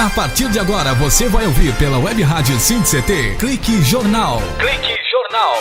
A partir de agora você vai ouvir pela Web Rádio SINDI-CT Clique Jornal. Clique Jornal.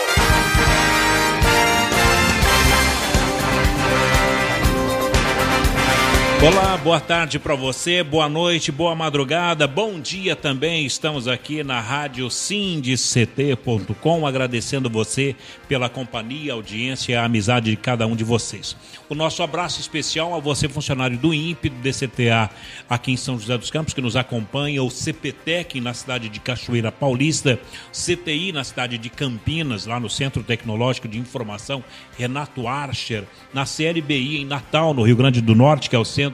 Olá, boa tarde para você, boa noite, boa madrugada, bom dia também. Estamos aqui na rádio SINDI-CT.com, agradecendo você pela companhia, audiência e a amizade de cada um de vocês. O nosso abraço especial a você, funcionário do INPE, do DCTA aqui em São José dos Campos, que nos acompanha, o CPTEC na cidade de Cachoeira Paulista, CTI na cidade de Campinas, lá no Centro Tecnológico de Informação Renato Archer, na CLBI em Natal, no Rio Grande do Norte, que é o Centro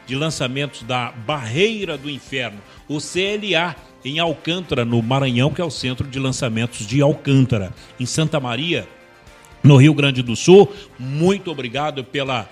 de Lançamentos da Barreira do Inferno, o CLA em Alcântara, no Maranhão, que é o Centro de Lançamentos de Alcântara, em Santa Maria, no Rio Grande do Sul. Muito obrigado pela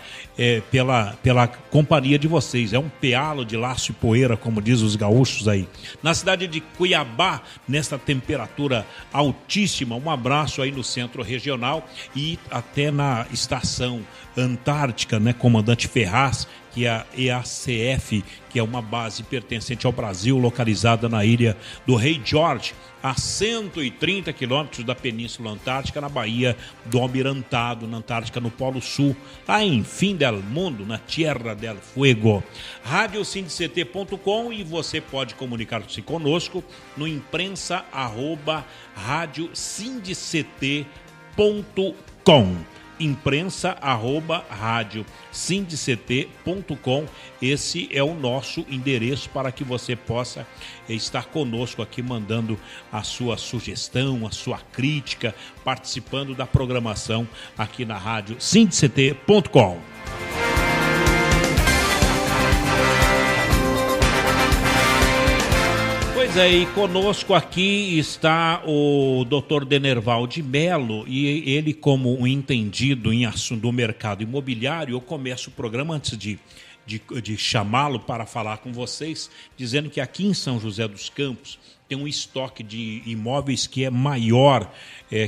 companhia de vocês. É um pealo de laço e poeira, como diz os gaúchos aí. Na cidade de Cuiabá, nesta temperatura altíssima, um abraço aí no centro regional e até na estação Antártica, né, Comandante Ferraz, que é a EACF, que é uma base pertencente ao Brasil, localizada na ilha do Rei Jorge, a 130 quilômetros da Península Antártica, na Baía do Almirantado, na Antártica, no Polo Sul, lá em Fim del Mundo, na Tierra del Fuego. Rádio SINDI-CT.com, e você pode comunicar-se conosco no imprensa@radiosindicT.com. imprensa@radiosindicT.com. Esse é o nosso endereço para que você possa estar conosco aqui, mandando a sua sugestão, a sua crítica, participando da programação aqui na rádio SINDICT.com. Pois é, e conosco aqui está o Dr. Denerval de Mello, e ele, como um entendido em assunto do mercado imobiliário, eu começo o programa antes de chamá-lo para falar com vocês, dizendo que aqui em São José dos Campos tem um estoque de imóveis que é maior,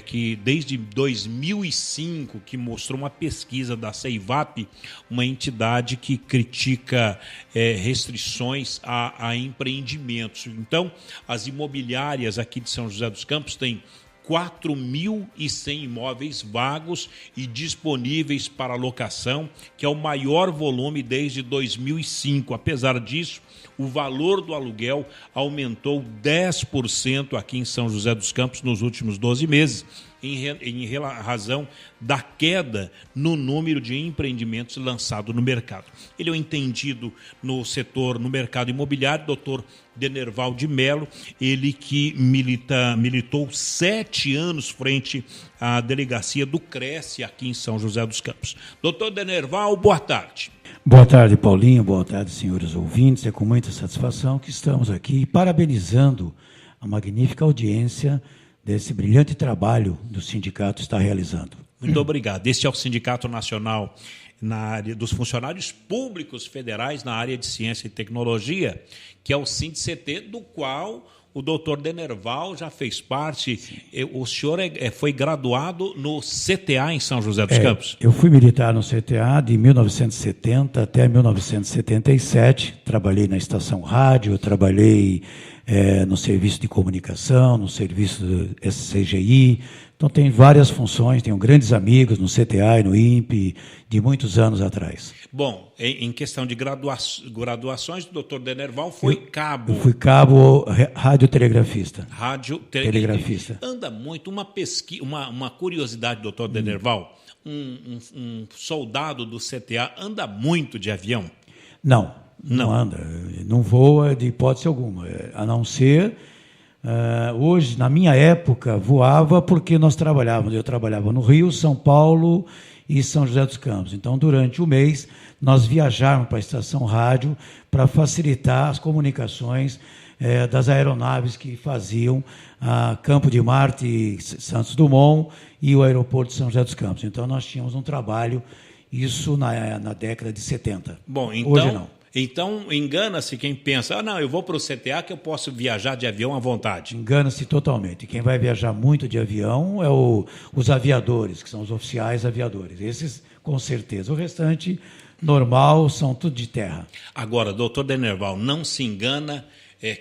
que desde 2005, que mostrou uma pesquisa da CEIVAP, uma entidade que critica restrições a empreendimentos. Então, as imobiliárias aqui de São José dos Campos têm 4.100 imóveis vagos e disponíveis para locação, que é o maior volume desde 2005. Apesar disso, o valor do aluguel aumentou 10% aqui em São José dos Campos nos últimos 12 meses, em razão da queda no número de empreendimentos lançados no mercado. Ele é um entendido no setor, no mercado imobiliário, doutor Denerval de Mello, ele que militou 7 anos frente à delegacia do Cresce aqui em São José dos Campos. Doutor Denerval, boa tarde. Boa tarde, Paulinho, boa tarde, senhores ouvintes. É com muita satisfação que estamos aqui parabenizando a magnífica audiência desse brilhante trabalho que o sindicato está realizando. Muito obrigado. Este é o Sindicato Nacional na área dos Funcionários Públicos Federais na área de Ciência e Tecnologia, que é o SINDI-CT, do qual o doutor Denerval já fez parte. Sim. O senhor foi graduado no CTA em São José dos Campos? Eu fui militar no CTA de 1970 até 1977. Trabalhei na estação rádio, trabalhei no serviço de comunicação, no serviço do SCGI. Então, tenho várias funções, tenho grandes amigos no CTA e no INPE de muitos anos atrás. Bom, em questão de graduações, o doutor Denerval foi cabo. Eu fui cabo radiotelegrafista. Radiotelegrafista. Anda muito, uma curiosidade, doutor Denerval, um soldado do CTA anda muito de avião? Não anda, não voa de hipótese alguma, a não ser... hoje, na minha época, voava porque eu trabalhava no Rio, São Paulo e São José dos Campos. Então, durante o mês, nós viajávamos para a estação rádio para facilitar as comunicações das aeronaves que faziam Campo de Marte, Santos Dumont e o aeroporto de São José dos Campos. Então, nós tínhamos um trabalho, isso na década de 70. Bom, então... Hoje não. Então, engana-se quem pensa, eu vou para o CTA que eu posso viajar de avião à vontade. Engana-se totalmente. Quem vai viajar muito de avião é os aviadores, que são os oficiais aviadores. Esses, com certeza. O restante, normal, são tudo de terra. Agora, doutor Denerval, não se engana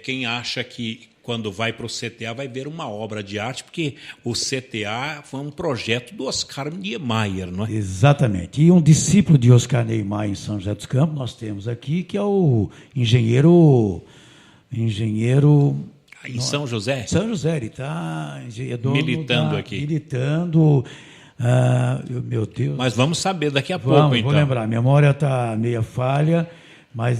quem acha que quando vai para o CTA vai ver uma obra de arte, porque o CTA foi um projeto do Oscar Niemeyer, não é? Exatamente. E um discípulo de Oscar Niemeyer em São José dos Campos, nós temos aqui, que é o engenheiro em São José? São José, ele está militando aqui. Militando. Meu Deus. Mas vamos saber daqui a pouco, então. Vou lembrar, a memória está meia falha, mas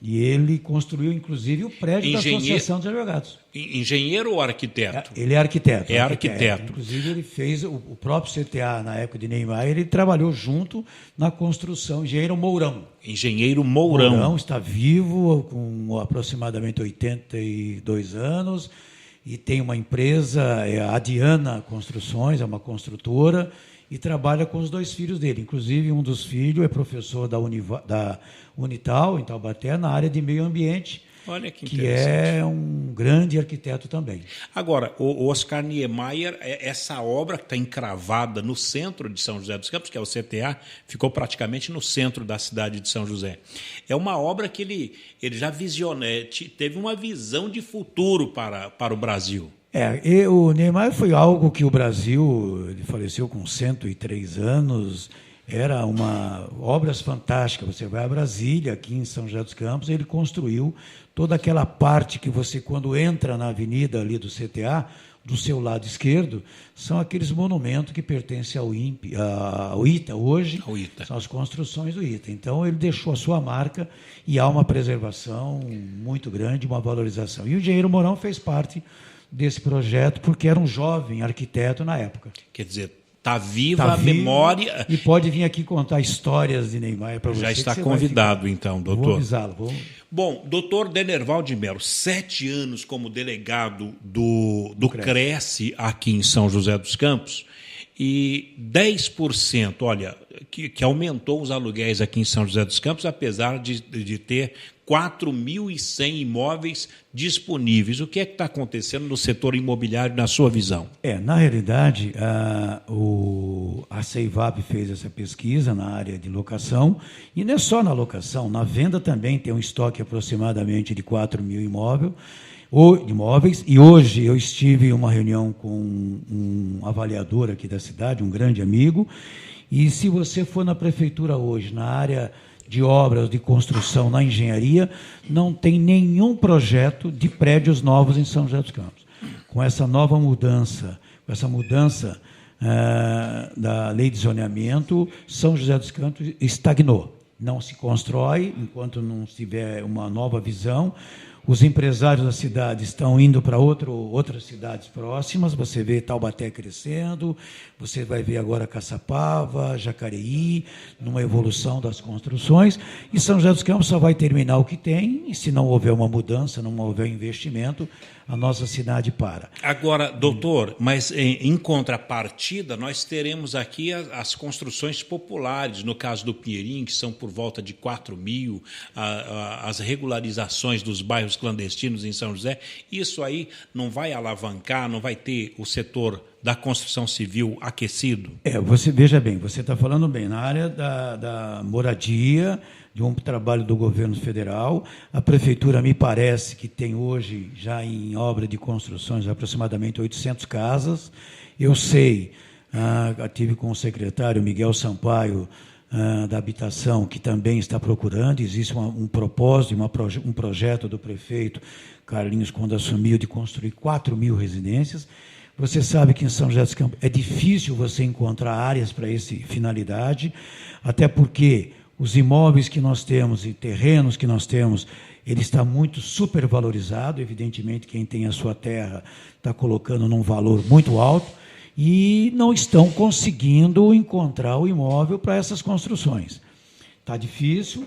e ele construiu, inclusive, o prédio da Associação dos Advogados. Engenheiro ou arquiteto? Ele é arquiteto. É arquiteto. Inclusive, ele fez o próprio CTA, na época de Niemeyer, ele trabalhou junto na construção. Engenheiro Mourão. Engenheiro Mourão. Mourão está vivo, com aproximadamente 82 anos, e tem uma empresa, é a Diana Construções, é uma construtora, e trabalha com os 2 filhos dele. Inclusive, um dos filhos é professor da Unital, em Taubaté, na área de meio ambiente. Olha que é um grande arquiteto também. Agora, o Oscar Niemeyer, essa obra que está encravada no centro de São José dos Campos, que é o CTA, ficou praticamente no centro da cidade de São José. É uma obra que ele já teve uma visão de futuro para o Brasil. E o Niemeyer foi algo que o Brasil, ele faleceu com 103 anos, era obras fantásticas. Você vai a Brasília, aqui em São José dos Campos, ele construiu toda aquela parte que você, quando entra na avenida ali do CTA, do seu lado esquerdo, são aqueles monumentos que pertencem ao ITA hoje, são as construções do ITA. Então, ele deixou a sua marca e há uma preservação muito grande, uma valorização. E o engenheiro Mourão fez parte desse projeto, porque era um jovem arquiteto na época. Quer dizer, está viva a memória. E pode vir aqui contar histórias de Niemeyer para você. Já está convidado, então, doutor. Vou avisá-lo. Bom, doutor Denerval de Mello, 7 anos como delegado do Cresce aqui em São José dos Campos, e 10%, olha, que aumentou os aluguéis aqui em São José dos Campos, apesar de ter 4.100 imóveis disponíveis. O que é que está acontecendo no setor imobiliário, na sua visão? Na realidade, a CEIVAP fez essa pesquisa na área de locação, e não é só na locação, na venda também tem um estoque aproximadamente de 4.000 imóveis, e hoje eu estive em uma reunião com um avaliador aqui da cidade, um grande amigo, e se você for na prefeitura hoje, na área de obras, de construção, na engenharia, não tem nenhum projeto de prédios novos em São José dos Campos. Com essa nova mudança, da lei de zoneamento, São José dos Campos estagnou. Não se constrói enquanto não tiver uma nova visão. Os empresários da cidade estão indo para outras cidades próximas. Você vê Taubaté crescendo, você vai ver agora Caçapava, Jacareí, numa evolução das construções. E São José dos Campos só vai terminar o que tem, e se não houver uma mudança, não houver investimento, a nossa cidade para. Agora, doutor, mas em contrapartida, nós teremos aqui as construções populares, no caso do Pinheirinho, que são por volta de 4.000, as regularizações dos bairros clandestinos em São José. Isso aí não vai alavancar, não vai ter o setor da construção civil aquecido? Você veja bem, você está falando bem, na área da moradia, de um trabalho do governo federal, a prefeitura me parece que tem hoje, já em obra de construções, aproximadamente 800 casas. Eu sei, tive com o secretário Miguel Sampaio, da habitação, que também está procurando, existe um propósito, um projeto do prefeito Carlinhos, quando assumiu, de construir 4.000 residências. Você sabe que em São José dos Campos é difícil você encontrar áreas para essa finalidade, até porque os imóveis que nós temos e terrenos que nós temos, ele está muito supervalorizado. Evidentemente, quem tem a sua terra está colocando num valor muito alto e não estão conseguindo encontrar o imóvel para essas construções. Está difícil,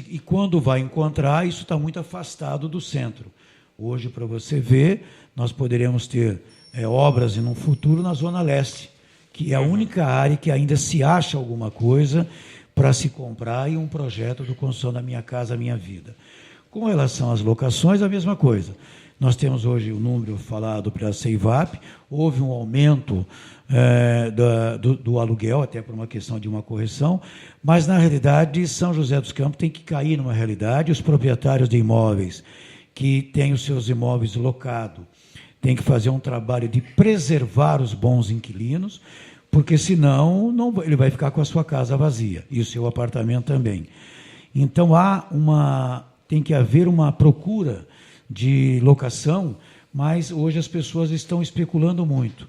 e quando vai encontrar, isso está muito afastado do centro. Hoje, para você ver, nós poderemos ter obras no futuro na Zona Leste, que é a única área que ainda se acha alguma coisa para se comprar, e um projeto do Construção da Minha Casa Minha Vida. Com relação às locações, a mesma coisa. Nós temos hoje o número falado pela CEIVAP, houve um aumento do aluguel, até por uma questão de uma correção, mas, na realidade, São José dos Campos tem que cair numa realidade, os proprietários de imóveis que têm os seus imóveis locados têm que fazer um trabalho de preservar os bons inquilinos, porque, senão, ele vai ficar com a sua casa vazia, e o seu apartamento também. Então, tem que haver uma procura de locação, mas hoje as pessoas estão especulando muito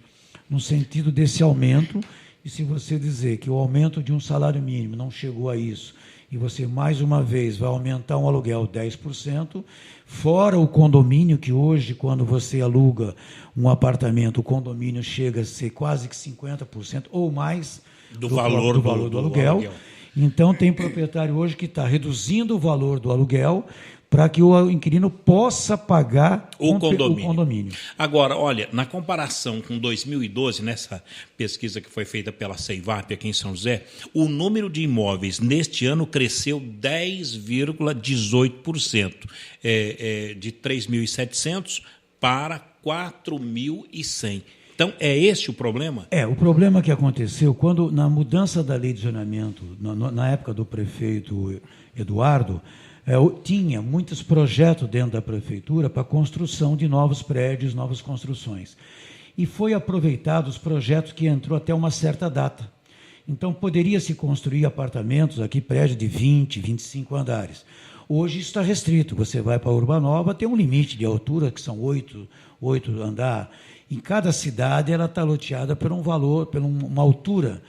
no sentido desse aumento, e se você dizer que o aumento de um salário mínimo não chegou a isso, e você, mais uma vez, vai aumentar um aluguel 10%, fora o condomínio, que hoje, quando você aluga um apartamento, o condomínio chega a ser quase que 50% ou mais do valor do aluguel. Então, tem proprietário hoje que está reduzindo o valor do aluguel para que o inquilino possa pagar o condomínio. Agora, olha, na comparação com 2012, nessa pesquisa que foi feita pela Ceivap aqui em São José, o número de imóveis neste ano cresceu 10,18%, de 3.700 para 4.100. Então, é esse o problema? O problema que aconteceu quando, na mudança da lei de zoneamento, na época do prefeito Eduardo, tinha muitos projetos dentro da prefeitura para construção de novos prédios, novas construções. E foi aproveitado os projetos que entrou até uma certa data. Então, poderia-se construir apartamentos aqui, prédios de 20, 25 andares. Hoje isso está restrito. Você vai para a Urbanova, tem um limite de altura, que são 8 andares. Em cada cidade, ela está loteada por um valor, por uma altura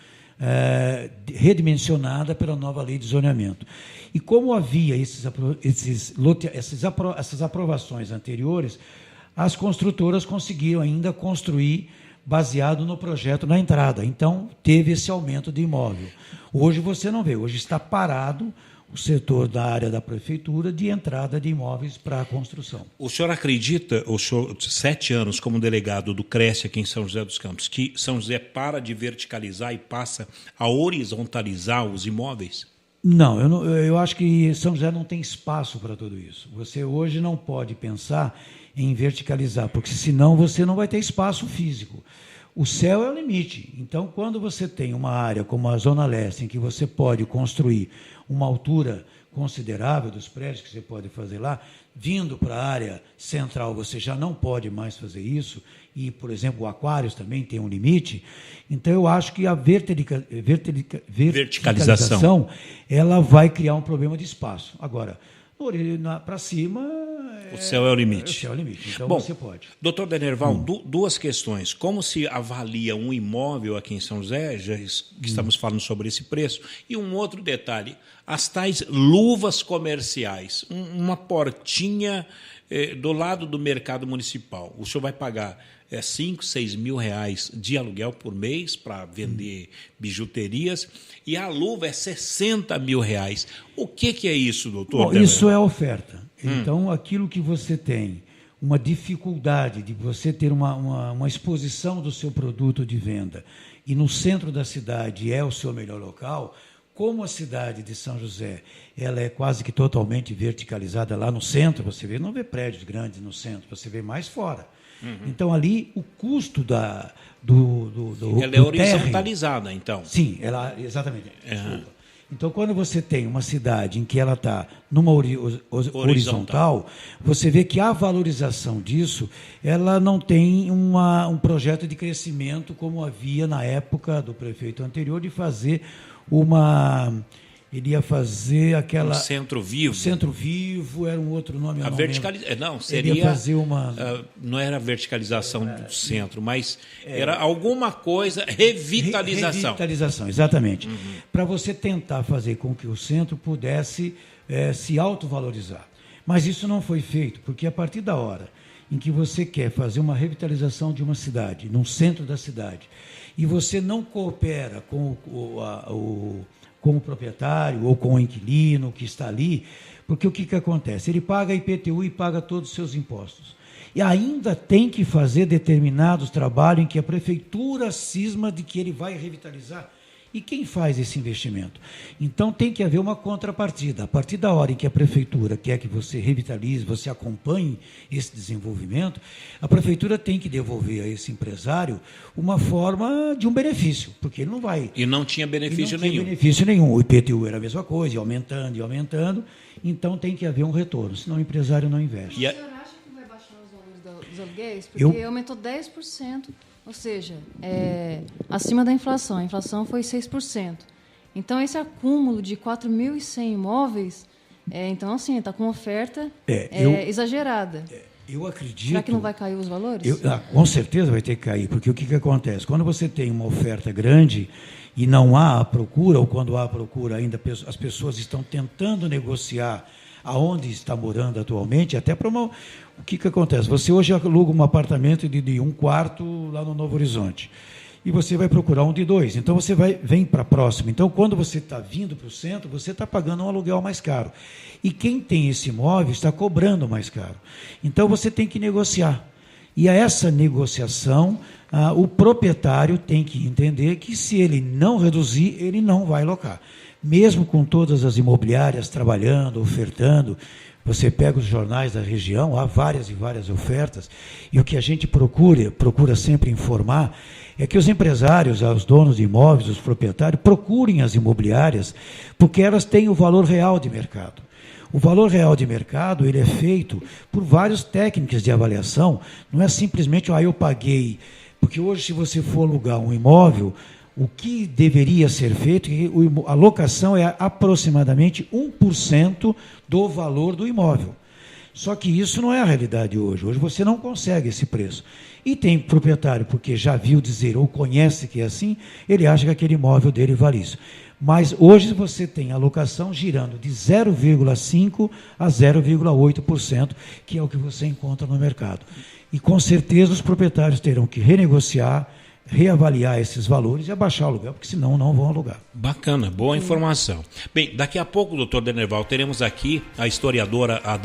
redimensionada pela nova lei de zoneamento. E como havia essas aprovações anteriores, as construtoras conseguiram ainda construir baseado no projeto na entrada. Então, teve esse aumento de imóvel. Hoje você não vê, hoje está parado o setor da área da prefeitura de entrada de imóveis para a construção. O senhor acredita, 7 anos como delegado do Cresce aqui em São José dos Campos, que São José para de verticalizar e passa a horizontalizar os imóveis? Não, eu acho que São José não tem espaço para tudo isso. Você hoje não pode pensar em verticalizar, porque senão você não vai ter espaço físico. O céu é o limite. Então, quando você tem uma área como a Zona Leste, em que você pode construir uma altura considerável dos prédios que você pode fazer lá, vindo para a área central você já não pode mais fazer isso, e, por exemplo, o Aquários também tem um limite. Então, eu acho que a verticalização ela vai criar um problema de espaço. Agora, para cima... O céu é o limite. O céu é o limite, então bom, você pode. Doutor Denerval, duas questões. Como se avalia um imóvel aqui em São José, já que estamos falando sobre esse preço, e um outro detalhe, as tais luvas comerciais, uma portinha do lado do mercado municipal. O senhor vai pagar 5, 6 mil reais de aluguel por mês para vender bijuterias, e a luva é 60 mil reais. O que é isso, doutor? Bom, isso é oferta. Então, aquilo que você tem, uma dificuldade de você ter uma exposição do seu produto de venda, e no centro da cidade é o seu melhor local, como a cidade de São José ela é quase que totalmente verticalizada lá no centro, você não vê prédios grandes no centro, você vê mais fora. Então, ali, o custo ela é horizontalizada, então. Sim, exatamente. Desculpa. Então, quando você tem uma cidade em que ela está numa horizontal, você vê que a valorização disso, ela não tem um projeto de crescimento como havia na época do prefeito anterior, de fazer ele ia fazer aquela... Um centro vivo. O centro vivo era um outro nome. A verticalização. Não, seria... Ele ia fazer não era a verticalização do centro, mas era alguma coisa... Revitalização. Revitalização, exatamente. Para você tentar fazer com que o centro pudesse se autovalorizar. Mas isso não foi feito, porque a partir da hora em que você quer fazer uma revitalização de uma cidade, no centro da cidade, e você não coopera com o proprietário ou com o inquilino que está ali, porque o que acontece? Ele paga IPTU e paga todos os seus impostos. E ainda tem que fazer determinados trabalhos em que a prefeitura cisma de que ele vai revitalizar. E quem faz esse investimento? Então tem que haver uma contrapartida. A partir da hora em que a prefeitura quer que você revitalize, você acompanhe esse desenvolvimento, a prefeitura tem que devolver a esse empresário uma forma de um benefício, porque ele não vai... E não tinha benefício nenhum. Benefício nenhum. O IPTU era a mesma coisa, e aumentando. Então tem que haver um retorno, senão o empresário não investe. O senhor acha que vai baixar os valores dos aluguéis? Porque aumentou 10%, ou seja, acima da inflação. A inflação foi 6%. Então, esse acúmulo de 4.100 imóveis, então, assim, está com oferta exagerada. Eu acredito... Será que não vai cair os valores? Com certeza vai ter que cair, porque o que acontece? Quando você tem uma oferta grande e não há a procura, ou quando há a procura ainda, as pessoas estão tentando negociar aonde está morando atualmente, até para uma... O que acontece? Você hoje aluga um apartamento de 1 quarto lá no Novo Horizonte, e você vai procurar um de 2. Então, você vem para próximo. Então, quando você está vindo para o centro, você está pagando um aluguel mais caro. E quem tem esse imóvel está cobrando mais caro. Então, você tem que negociar. E a essa negociação, o proprietário tem que entender que, se ele não reduzir, ele não vai locar. Mesmo com todas as imobiliárias trabalhando, ofertando, você pega os jornais da região, há várias e várias ofertas, e o que a gente procura sempre informar, é que os empresários, os donos de imóveis, os proprietários, procurem as imobiliárias, porque elas têm o valor real de mercado. O valor real de mercado, ele é feito por várias técnicas de avaliação, não é simplesmente, eu paguei, porque hoje, se você for alugar um imóvel, o que deveria ser feito, a locação é aproximadamente 1% do valor do imóvel. Só que isso não é a realidade hoje. Hoje você não consegue esse preço. E tem proprietário, porque já viu dizer ou conhece que é assim, ele acha que aquele imóvel dele vale isso. Mas hoje você tem a locação girando de 0,5% a 0,8%, que é o que você encontra no mercado. E com certeza os proprietários terão que renegociar, reavaliar esses valores e abaixar o aluguel, porque senão não vão alugar. Bacana, boa informação. Bem, daqui a pouco, doutor Denerval, teremos aqui a historiadora, a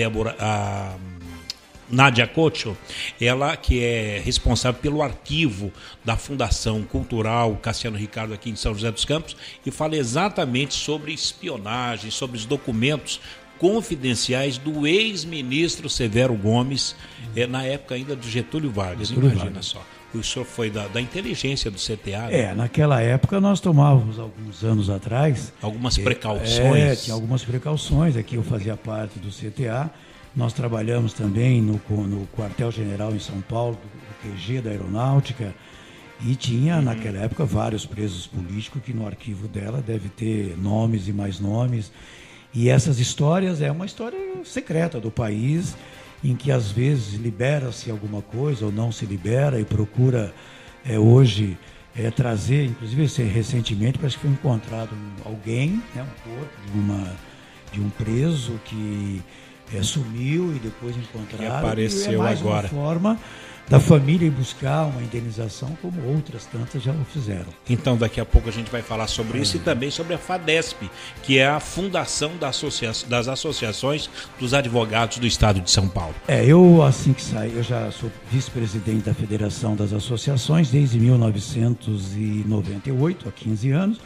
Nádia Cocho, ela que é responsável pelo arquivo da Fundação Cultural Cassiano Ricardo aqui em São José dos Campos, e fala exatamente sobre espionagem, sobre os documentos confidenciais do ex-ministro Severo Gomes, na época ainda do Getúlio Vargas. Imagina só. O senhor foi da inteligência do CTA? Né? Naquela época nós tomávamos, alguns anos atrás... Algumas precauções. Tinha algumas precauções. Aqui eu fazia parte do CTA. Nós trabalhamos também no quartel-general em São Paulo, do QG da Aeronáutica, e tinha, naquela época, vários presos políticos que no arquivo dela deve ter nomes e mais nomes. E essas histórias uma história secreta do país, em que às vezes libera-se alguma coisa ou não se libera, e procura hoje trazer, inclusive recentemente parece que foi encontrado alguém, um corpo de um preso que sumiu e depois encontraram. E apareceu mais agora. Uma forma da família ir buscar uma indenização, como outras tantas já o fizeram. Então, daqui a pouco a gente vai falar sobre isso e também sobre a FADESP, que é a Fundação das Associações dos Advogados do Estado de São Paulo. Eu, assim que saí, eu já sou vice-presidente da Federação das Associações desde 1998, há 15 anos,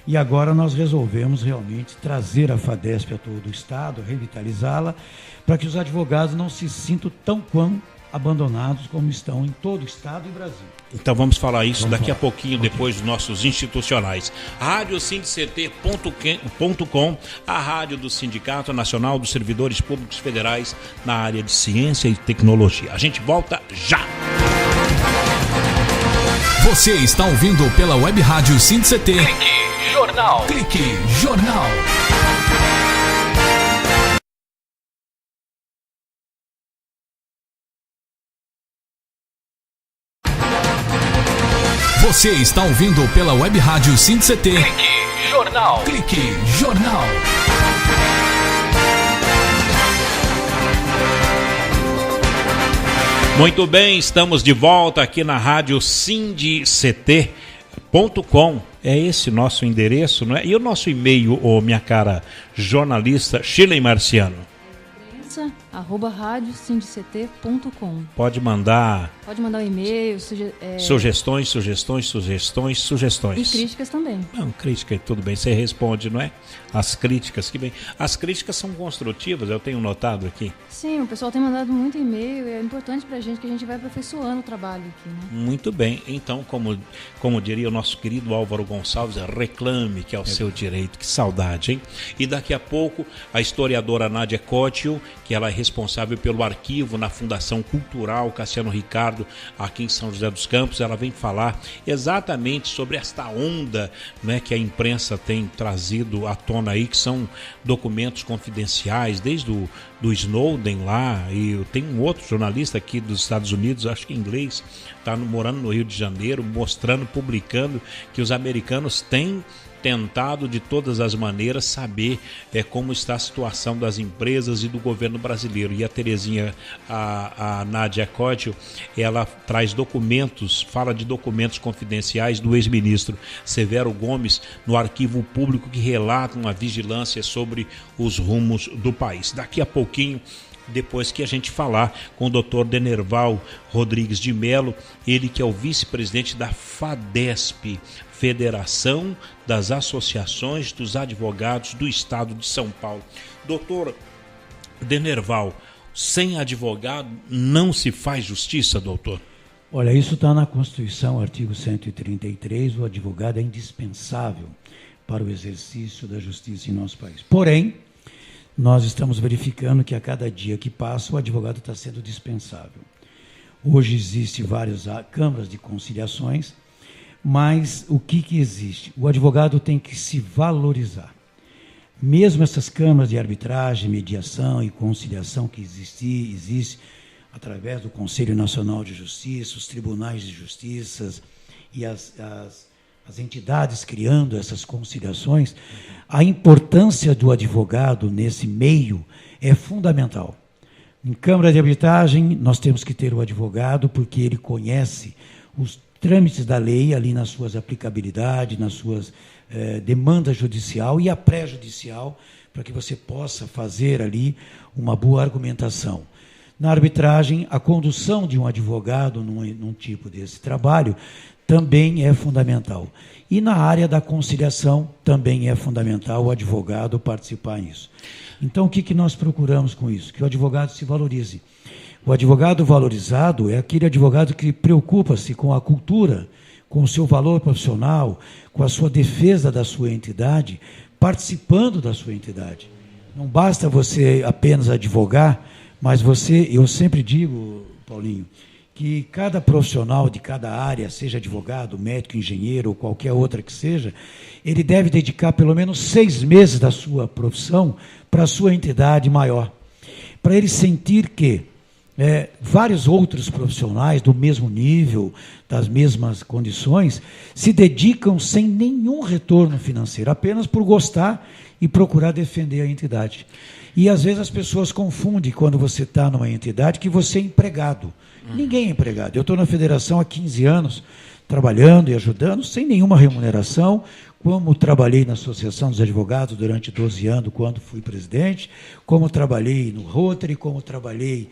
e agora nós resolvemos realmente trazer a FADESP a todo o Estado, revitalizá-la, para que os advogados não se sintam tão abandonados como estão em todo o Estado e Brasil. Então vamos falar isso daqui a pouquinho, depois dos nossos institucionais. RádioSindCT.com, a rádio do Sindicato Nacional dos Servidores Públicos Federais na área de ciência e tecnologia. A gente volta já! Você está ouvindo pela Web Rádio SindCT. Clique Jornal. Clique Jornal. Você está ouvindo pela Web Rádio SindCT. Clique Jornal. Clique Jornal. Muito bem, estamos de volta aqui na rádio SindCT.com. É esse nosso endereço, não é? E o nosso e-mail, minha cara jornalista Shirley Marciano? @radiosindct.com. Pode mandar um e-mail, sugestões. E críticas também. Não, crítica, tudo bem, você responde, não é? As críticas, que bem. As críticas são construtivas, eu tenho notado aqui. Sim, o pessoal tem mandado muito e-mail, é importante pra gente, que a gente vai aperfeiçoando o trabalho aqui, né? Muito bem, então, como diria o nosso querido Álvaro Gonçalves, reclame, que é o seu direito. Que saudade, hein? E daqui a pouco, a historiadora Nádia Cótio, que ela é responsável pelo arquivo na Fundação Cultural Cassiano Ricardo, aqui em São José dos Campos, ela vem falar exatamente sobre esta onda, né, que a imprensa tem trazido à tona aí, que são documentos confidenciais, desde do Snowden lá, e tem um outro jornalista aqui dos Estados Unidos, acho que inglês, está morando no Rio de Janeiro, mostrando, publicando que os americanos têm tentado de todas as maneiras saber como está a situação das empresas e do governo brasileiro. E a Terezinha, a Nádia Cótio, ela traz documentos, fala de documentos confidenciais do ex-ministro Severo Gomes no arquivo público, que relatam a vigilância sobre os rumos do país. Daqui a pouquinho, depois que a gente falar com o Dr. Denerval Rodrigues de Mello, ele que é o vice-presidente da FADESP, Federação das Associações dos Advogados do Estado de São Paulo. Doutor Denerval, sem advogado não se faz justiça, doutor? Olha, isso está na Constituição, artigo 133, o advogado é indispensável para o exercício da justiça em nosso país. Porém, nós estamos verificando que a cada dia que passa, o advogado está sendo dispensável. Hoje existem várias câmaras de conciliações, mas o que existe? O advogado tem que se valorizar. Mesmo essas câmaras de arbitragem, mediação e conciliação que existe através do Conselho Nacional de Justiça, os tribunais de justiça e as entidades criando essas conciliações, a importância do advogado nesse meio é fundamental. Em Câmara de Arbitragem, nós temos que ter o advogado, porque ele conhece os trâmites da lei, ali nas suas aplicabilidades, nas suas demandas judicial e a pré-judicial, para que você possa fazer ali uma boa argumentação. Na arbitragem, a condução de um advogado num tipo desse trabalho também é fundamental. E na área da conciliação também é fundamental o advogado participar nisso. Então, o que nós procuramos com isso? Que o advogado se valorize. O advogado valorizado é aquele advogado que preocupa-se com a cultura, com o seu valor profissional, com a sua defesa da sua entidade, participando da sua entidade. Não basta você apenas advogar, mas eu sempre digo, Paulinho, que cada profissional de cada área, seja advogado, médico, engenheiro ou qualquer outra que seja, ele deve dedicar pelo menos 6 meses da sua profissão para a sua entidade maior, para ele sentir que vários outros profissionais do mesmo nível, das mesmas condições, se dedicam sem nenhum retorno financeiro, apenas por gostar e procurar defender a entidade. E às vezes as pessoas confundem, quando você está numa entidade, que você é empregado. Ninguém é empregado. Eu estou na federação há 15 anos, trabalhando e ajudando, sem nenhuma remuneração, como trabalhei na Associação dos Advogados durante 12 anos, quando fui presidente, como trabalhei no Rotary, como trabalhei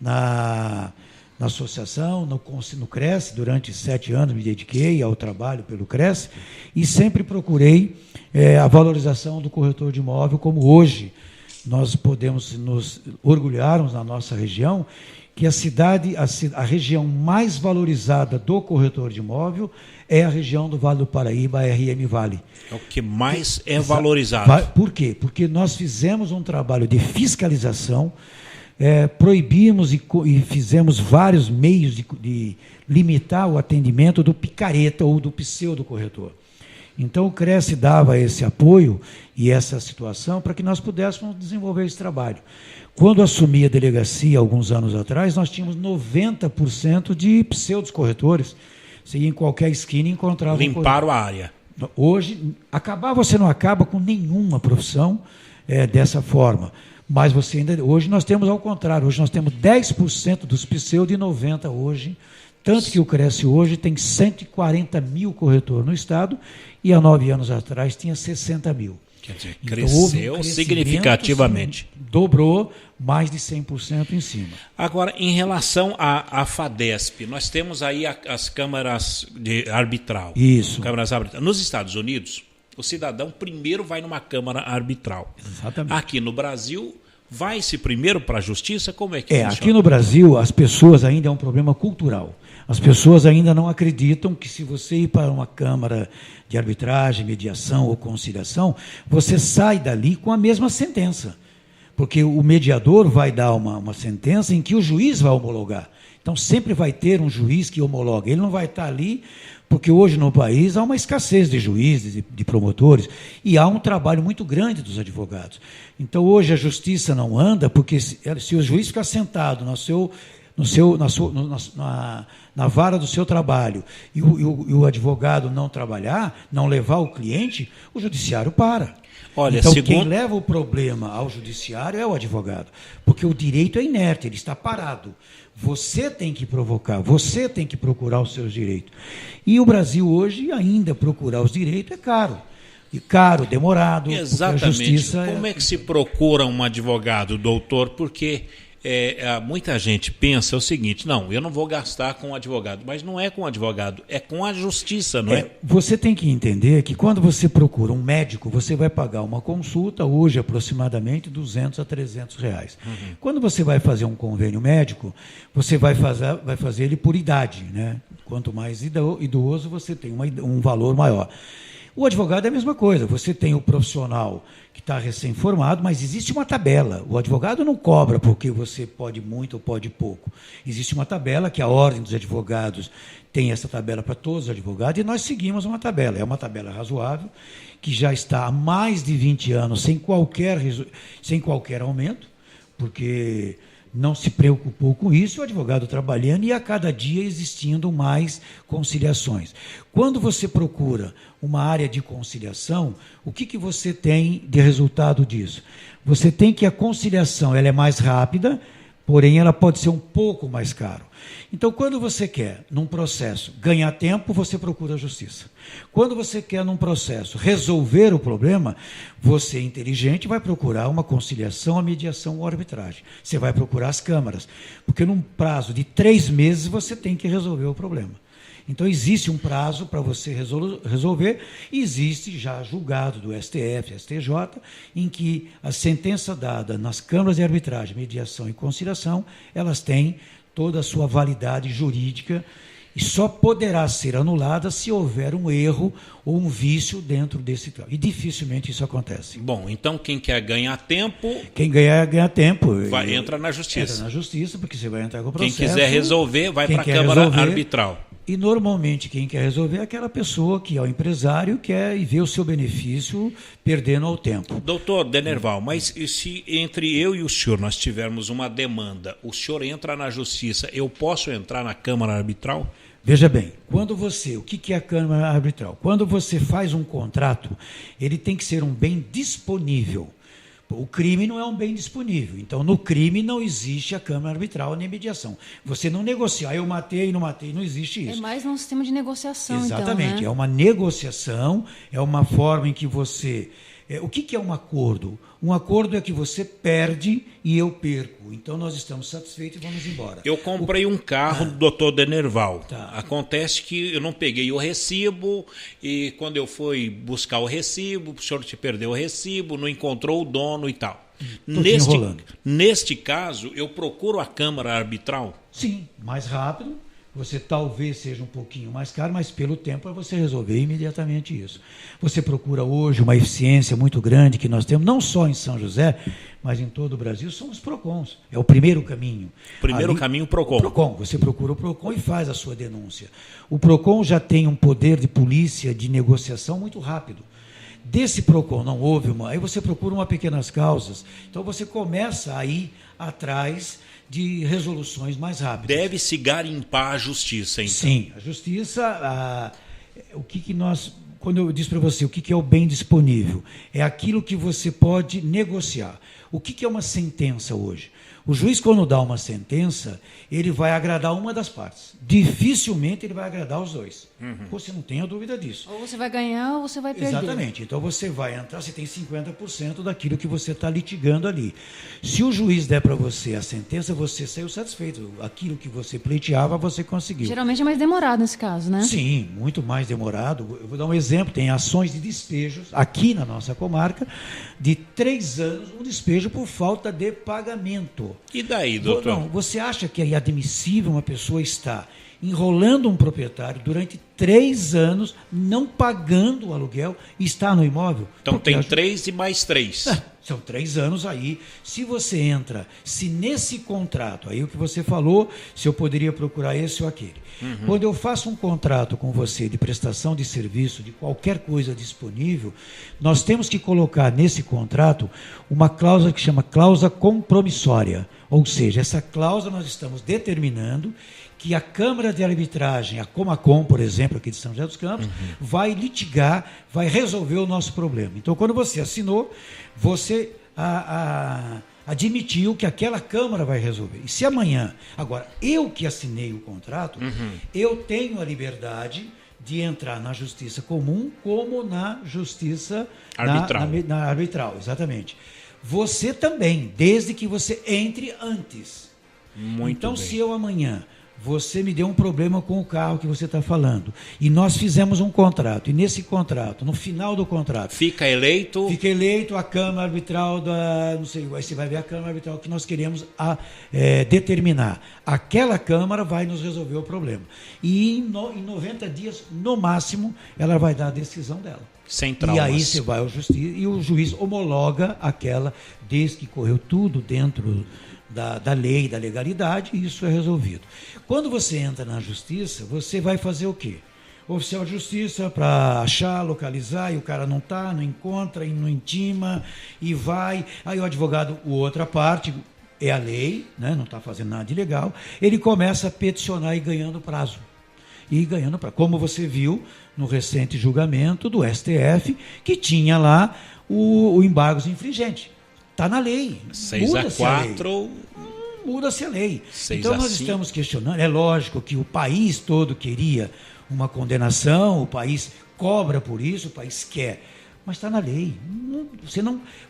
na associação, no CRES, durante 7 anos me dediquei ao trabalho pelo CRES, e sempre procurei a valorização do corretor de imóvel, como hoje nós podemos nos orgulharmos na nossa região, que a região mais valorizada do corretor de imóvel é a região do Vale do Paraíba, a RM Vale. É o que mais é valorizado. Por quê? Porque nós fizemos um trabalho de fiscalização, proibimos e fizemos vários meios de limitar o atendimento do picareta ou do pseudo-corretor. Então, o CRES dava esse apoio e essa situação para que nós pudéssemos desenvolver esse trabalho. Quando assumi a delegacia, alguns anos atrás, nós tínhamos 90% de pseudos-corretores. Você ia em qualquer esquina e encontrava... Limparam a área. Hoje, você não acaba com nenhuma profissão dessa forma. Mas hoje nós temos ao contrário, hoje nós temos 10% dos pseudos e 90% hoje, tanto que o CRES hoje tem 140 mil corretores no estado e há 9 anos atrás tinha 60 mil. Quer dizer, cresceu significativamente. Sim, dobrou, mais de 100% em cima. Agora, em relação à FADESP, nós temos aí as câmaras de arbitral. Isso. Câmaras arbitrais. Nos Estados Unidos, o cidadão primeiro vai numa câmara arbitral. Exatamente. Aqui no Brasil, vai-se primeiro para a justiça? Como é que funciona? Aqui no Brasil, as pessoas ainda é um problema cultural. As pessoas ainda não acreditam que se você ir para uma câmara de arbitragem, mediação ou conciliação, você sai dali com a mesma sentença. Porque o mediador vai dar uma sentença em que o juiz vai homologar. Então, sempre vai ter um juiz que homologa. Ele não vai estar ali, porque hoje no país há uma escassez de juízes, de promotores, e há um trabalho muito grande dos advogados. Então, hoje a justiça não anda, porque se o juiz ficar sentado na vara do seu trabalho e o advogado não trabalhar, não levar o cliente, o judiciário para. Olha, então, quem leva o problema ao judiciário é o advogado, porque o direito é inerte, ele está parado. Você tem que provocar, você tem que procurar os seus direitos. E o Brasil hoje, ainda procurar os direitos é caro. E caro, demorado. Exatamente. A justiça Como é que se procura um advogado, doutor? Porque muita gente pensa o seguinte: não, eu não vou gastar com um advogado, mas não é com um advogado, é com a justiça, não é? Você tem que entender que quando você procura um médico, você vai pagar uma consulta, hoje aproximadamente R$200 a R$300. Uhum. Quando você vai fazer um convênio médico, você vai fazer ele por idade, né? Quanto mais idoso, você tem um valor maior. O advogado é a mesma coisa, você tem o profissional que está recém-formado, mas existe uma tabela. O advogado não cobra porque você pode muito ou pode pouco. Existe uma tabela que a Ordem dos Advogados tem essa tabela para todos os advogados e nós seguimos uma tabela. É uma tabela razoável, que já está há mais de 20 anos sem qualquer aumento, porque não se preocupou com isso, o advogado trabalhando e a cada dia existindo mais conciliações. Quando você procura uma área de conciliação, o que você tem de resultado disso? Você tem que a conciliação ela é mais rápida, porém ela pode ser um pouco mais cara. Então, quando você quer, num processo, ganhar tempo, você procura a justiça. Quando você quer, num processo, resolver o problema, você, inteligente, vai procurar uma conciliação, a mediação ou a arbitragem. Você vai procurar as câmaras, porque num prazo de 3 meses você tem que resolver o problema. Então, existe um prazo para você resolver, e existe já julgado do STF, STJ, em que a sentença dada nas câmaras de arbitragem, mediação e conciliação, elas têm toda a sua validade jurídica e só poderá ser anulada se houver um erro ou um vício dentro desse caso. E dificilmente isso acontece. Bom, então quem quer ganhar tempo... Quem ganhar tempo... entra na justiça. Entra na justiça, porque você vai entrar com o processo. Quem quiser resolver, vai para a Câmara Arbitral. E, normalmente, quem quer resolver é aquela pessoa que é o empresário, quer e vê o seu benefício perdendo ao tempo. Doutor Denerval, mas se entre eu e o senhor nós tivermos uma demanda, o senhor entra na justiça, eu posso entrar na Câmara Arbitral? Veja bem, o que é a Câmara Arbitral? Quando você faz um contrato, ele tem que ser um bem disponível. O crime não é um bem disponível. Então, no crime não existe a Câmara Arbitral nem mediação. Você não negocia, eu matei, não existe isso. É mais um sistema de negociação, Exatamente, então, né? É uma negociação, é uma forma em que você... O que é um acordo? Um acordo é que você perde e eu perco. Então, nós estamos satisfeitos e vamos embora. Eu comprei um carro do doutor Denerval. Tá. Acontece que eu não peguei o recibo e quando eu fui buscar o recibo, o senhor te perdeu o recibo, não encontrou o dono e tal. Neste caso, eu procuro a Câmara Arbitral? Sim, mais rápido. Você talvez seja um pouquinho mais caro, mas pelo tempo é você resolver imediatamente isso. Você procura hoje uma eficiência muito grande que nós temos, não só em São José, mas em todo o Brasil, são os PROCONs. É o primeiro caminho. Caminho, PROCON. O PROCON. Você procura o PROCON e faz a sua denúncia. O PROCON já tem um poder de polícia, de negociação muito rápido. Desse PROCON não houve aí você procura uma pequenas causas. Então você começa a ir atrás de resoluções mais rápidas. Deve-se garimpar a justiça, então. Sim, a justiça, quando eu disse para você o que é o bem disponível, é aquilo que você pode negociar. O que é uma sentença hoje? O juiz, quando dá uma sentença, ele vai agradar uma das partes. Dificilmente ele vai agradar os dois. Você não tenha dúvida disso. Ou você vai ganhar ou você vai perder. Exatamente. Então você vai entrar, você tem 50% daquilo que você está litigando ali. Se o juiz der para você a sentença, você saiu satisfeito. Aquilo que você pleiteava, você conseguiu. Geralmente é mais demorado nesse caso, né? Sim, muito mais demorado. Eu vou dar um exemplo. Tem ações de despejos aqui na nossa comarca de 3 anos, um despejo por falta de pagamento. E daí, doutor? Não, você acha que é admissível uma pessoa estar enrolando um proprietário durante 3 anos, não pagando o aluguel e está no imóvel? Então tem 3 e mais 3. São 3 anos aí. Se você entra, se nesse contrato, aí o que você falou, se eu poderia procurar esse ou aquele. Quando eu faço um contrato com você de prestação de serviço, de qualquer coisa disponível, nós temos que colocar nesse contrato uma cláusula que chama cláusula compromissória. Ou seja, essa cláusula nós estamos determinando que a Câmara de Arbitragem, a Comacom, por exemplo, aqui de São José dos Campos, vai litigar, vai resolver o nosso problema. Então, quando você assinou, você admitiu que aquela Câmara vai resolver. E se amanhã, agora, eu que assinei o contrato, eu tenho a liberdade de entrar na justiça comum como na justiça arbitral. Na arbitral, exatamente. Você também, desde que você entre antes. Muito então, bem. Se eu amanhã você me deu um problema com o carro que você está falando, e nós fizemos um contrato, e nesse contrato, no final do contrato... Fica eleito a Câmara Arbitral da... Não sei, aí você vai ver a Câmara Arbitral que nós queremos determinar. Aquela Câmara vai nos resolver o problema. E em 90 dias, no máximo, ela vai dar a decisão dela. Sem traumas. E aí você vai ao justiça e o juiz homologa aquela, desde que correu tudo dentro da lei, da legalidade, e isso é resolvido. Quando você entra na justiça, você vai fazer o quê? Oficial de justiça para achar, localizar, e o cara não está, não encontra, e não intima, e vai. Aí o advogado, outra parte, é a lei, né, não está fazendo nada de ilegal, ele começa a peticionar e ganhando prazo. Como você viu no recente julgamento do STF, que tinha lá o embargos infringente. Está na lei. 6-4. Muda-se a lei. 6-5. Então nós estamos questionando. É lógico que o país todo queria uma condenação, o país cobra por isso, o país quer. Mas está na lei.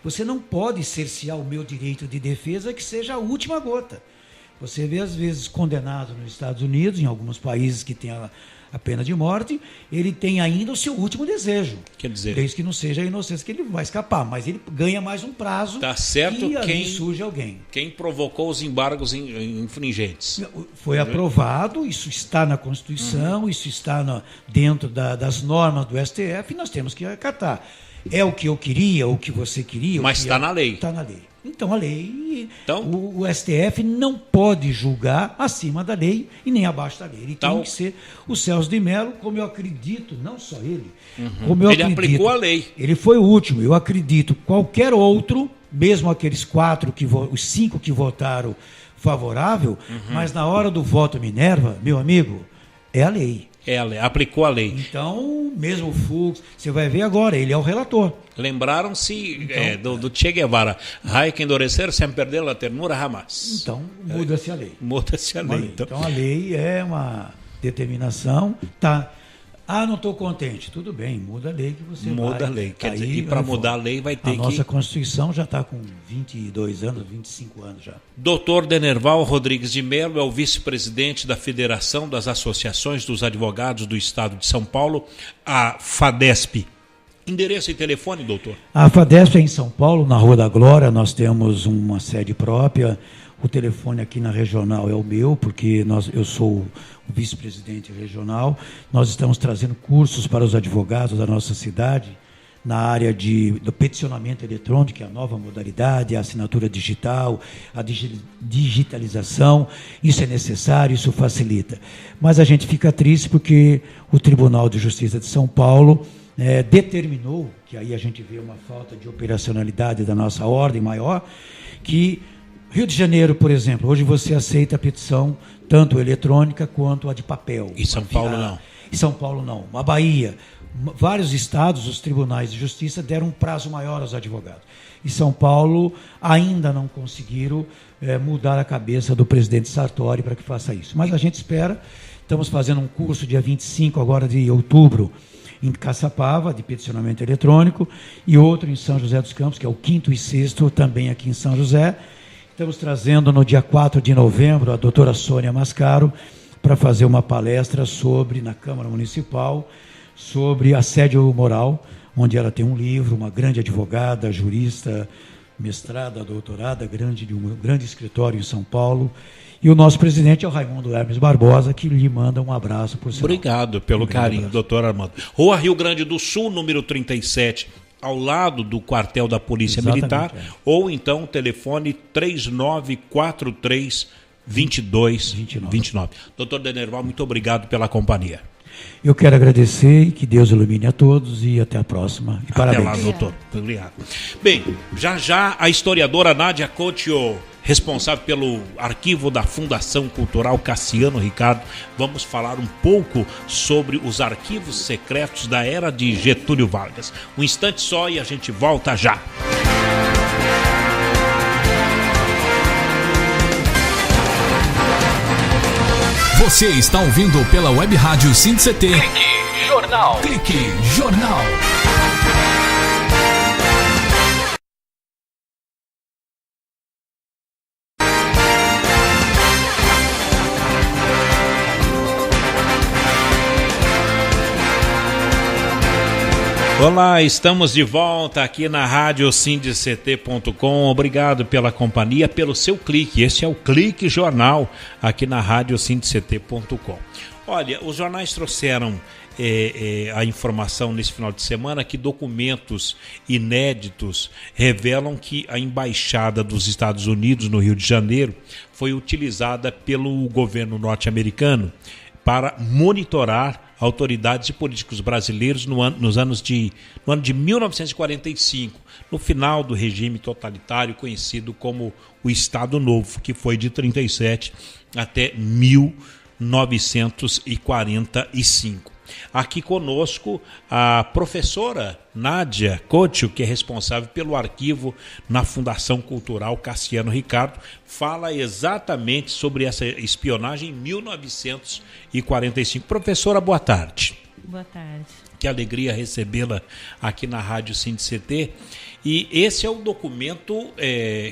Você não pode cercear o meu direito de defesa, que seja a última gota. Você vê, às vezes, condenado nos Estados Unidos, em alguns países que têm a pena de morte, ele tem ainda o seu último desejo. Quer dizer, desde que não seja a inocência, que ele vai escapar, mas ele ganha mais um prazo. Tá certo, e ali surge alguém. Quem provocou os embargos infringentes. Foi aprovado, isso está na Constituição, isso está dentro das normas do STF, e nós temos que acatar. É o que eu queria, o que você queria. Mas está na lei. Está na lei. Então a lei, o STF não pode julgar acima da lei e nem abaixo da lei. Ele tem que ser o Celso de Mello, como eu acredito, não só ele, como eu acredito. Ele aplicou a lei. Ele foi o último, eu acredito. Qualquer outro, mesmo aqueles 5 que votaram favorável, mas na hora do voto Minerva, meu amigo, é a lei. Aplicou a lei. Então, mesmo o Fux, você vai ver agora, ele é o relator. Lembraram-se do Che Guevara. Hay que endurecer sem perder a ternura jamás. Então, muda-se a lei. Muda-se a lei. Então, a lei é uma determinação. Tá. Não estou contente. Tudo bem, muda a lei que você muda a lei. Quer dizer, e para mudar a lei vai ter que... A nossa Constituição já está com 22 anos, 25 anos já. Dr. Denerval Rodrigues de Mello é o vice-presidente da Federação das Associações dos Advogados do Estado de São Paulo, a FADESP. Endereço e telefone, doutor? A FADESP é em São Paulo, na Rua da Glória. Nós temos uma sede própria. O telefone aqui na regional é o meu, porque eu sou o vice-presidente regional. Nós estamos trazendo cursos para os advogados da nossa cidade na área do peticionamento eletrônico, que é a nova modalidade, a assinatura digital, a digitalização. Isso é necessário, isso facilita. Mas a gente fica triste porque o Tribunal de Justiça de São Paulo determinou, que aí a gente vê uma falta de operacionalidade da nossa ordem maior, que Rio de Janeiro, por exemplo, hoje você aceita a petição tanto eletrônica quanto a de papel. E São Paulo não. Em São Paulo, não. A Bahia, vários estados, os tribunais de justiça deram um prazo maior aos advogados. Em São Paulo, ainda não conseguiram mudar a cabeça do presidente Sartori para que faça isso. Mas a gente espera. Estamos fazendo um curso dia 25 agora de outubro em Caçapava, de peticionamento eletrônico, e outro em São José dos Campos, que é o 5º e 6º, também aqui em São José. Estamos trazendo no dia 4 de novembro a doutora Sônia Mascaro para fazer uma palestra na Câmara Municipal, sobre assédio moral, onde ela tem um livro, uma grande advogada, jurista, mestrada, doutorada, de um grande escritório em São Paulo. E o nosso presidente é o Raimundo Hermes Barbosa, que lhe manda um abraço por sinal. Obrigado pelo carinho, doutor Armando. Rua Rio Grande do Sul, número 37, ao lado do quartel da Polícia Militar, ou então telefone 3943-2229. Doutor Denerval, muito obrigado pela companhia. Eu quero agradecer e que Deus ilumine a todos e até a próxima. E parabéns. Até lá, doutor. Obrigado. Bem, já a historiadora Nádia Couto, responsável pelo arquivo da Fundação Cultural Cassiano Ricardo, vamos falar um pouco sobre os arquivos secretos da era de Getúlio Vargas. Um instante só e a gente volta já. Você está ouvindo pela Web Rádio SINCT. Clique Jornal. Clique Jornal. Olá, estamos de volta aqui na rádio sindct.com. Obrigado pela companhia, pelo seu clique. Esse é o Clique Jornal aqui na rádio sindct.com. Olha, os jornais trouxeram a informação nesse final de semana que documentos inéditos revelam que a Embaixada dos Estados Unidos no Rio de Janeiro foi utilizada pelo governo norte-americano para monitorar autoridades e políticos brasileiros no ano de 1945, no final do regime totalitário conhecido como o Estado Novo, que foi de 1937 até 1945. Aqui conosco a professora Nádia Couto, que é responsável pelo arquivo na Fundação Cultural Cassiano Ricardo, fala exatamente sobre essa espionagem em 1945. Professora, boa tarde. Boa tarde. Que alegria recebê-la aqui na Rádio SINCT. E esse é o documento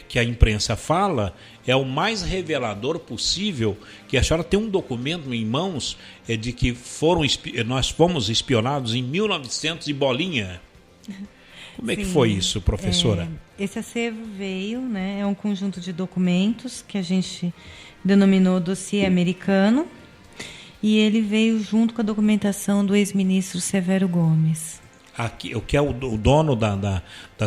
que a imprensa fala, é o mais revelador possível, que a senhora tem um documento em mãos de que nós fomos espionados em 1900 e bolinha. Como é que foi isso, professora? Esse acervo veio, né, é um conjunto de documentos que a gente denominou dossiê americano, e ele veio junto com a documentação do ex-ministro Severo Gomes. Aqui, o que é o dono da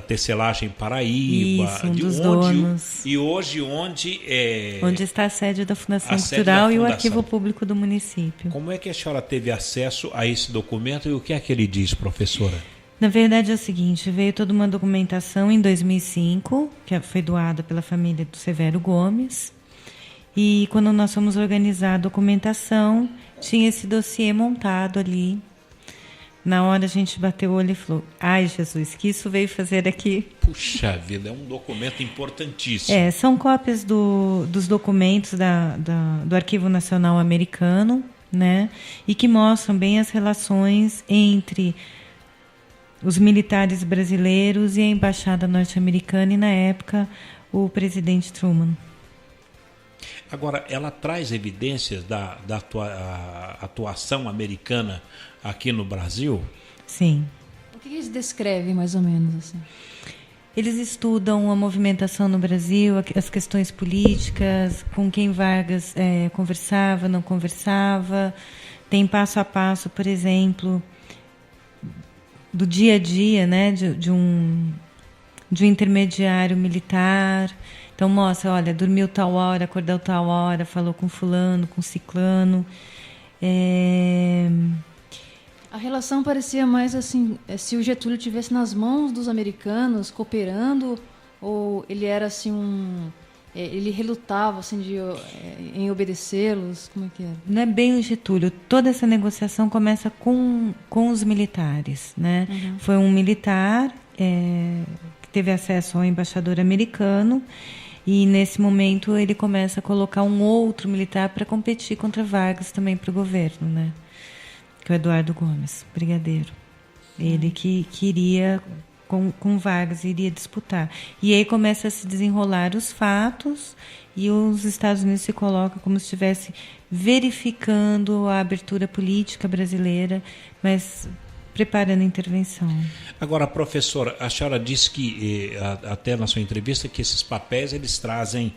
tecelagem Paraíba. Isso, dos donos. E hoje onde está a sede da Fundação Cultural e o Arquivo Público do município. Como é que a senhora teve acesso a esse documento e o que é que ele diz, professora? Na verdade é o seguinte, veio toda uma documentação em 2005, que foi doada pela família do Severo Gomes, e quando nós fomos organizar a documentação, tinha esse dossiê montado ali. Na hora a gente bateu o olho e falou, ai Jesus, que isso veio fazer aqui? Puxa vida, é um documento importantíssimo. São cópias dos documentos do Arquivo Nacional Americano, né? E que mostram bem as relações entre os militares brasileiros e a Embaixada norte-americana e, na época, o presidente Truman. Agora, ela traz evidências da atuação americana aqui no Brasil? Sim. O que eles descrevem, mais ou menos, assim? Eles estudam a movimentação no Brasil, as questões políticas, com quem Vargas conversava, não conversava. Tem passo a passo, por exemplo, do dia a dia, né, de um intermediário militar. Então mostra, olha, dormiu tal hora, acordou tal hora, falou com fulano, com ciclano. A relação parecia mais assim, se o Getúlio estivesse nas mãos dos americanos, cooperando, ou ele era assim ele relutava assim, em obedecê-los? Como é que era? Não é bem o Getúlio. Toda essa negociação começa com os militares, né? Uhum. Foi um militar que teve acesso ao embaixador americano, e nesse momento ele começa a colocar um outro militar para competir contra Vargas também para o governo, né? Que é o Eduardo Gomes, brigadeiro. Ele que iria, com Vargas, iria disputar. E aí começa a se desenrolar os fatos, e os Estados Unidos se colocam como se estivesse verificando a abertura política brasileira, mas preparando a intervenção. Agora, professora, a senhora disse que, até na sua entrevista, que esses papéis eles trazem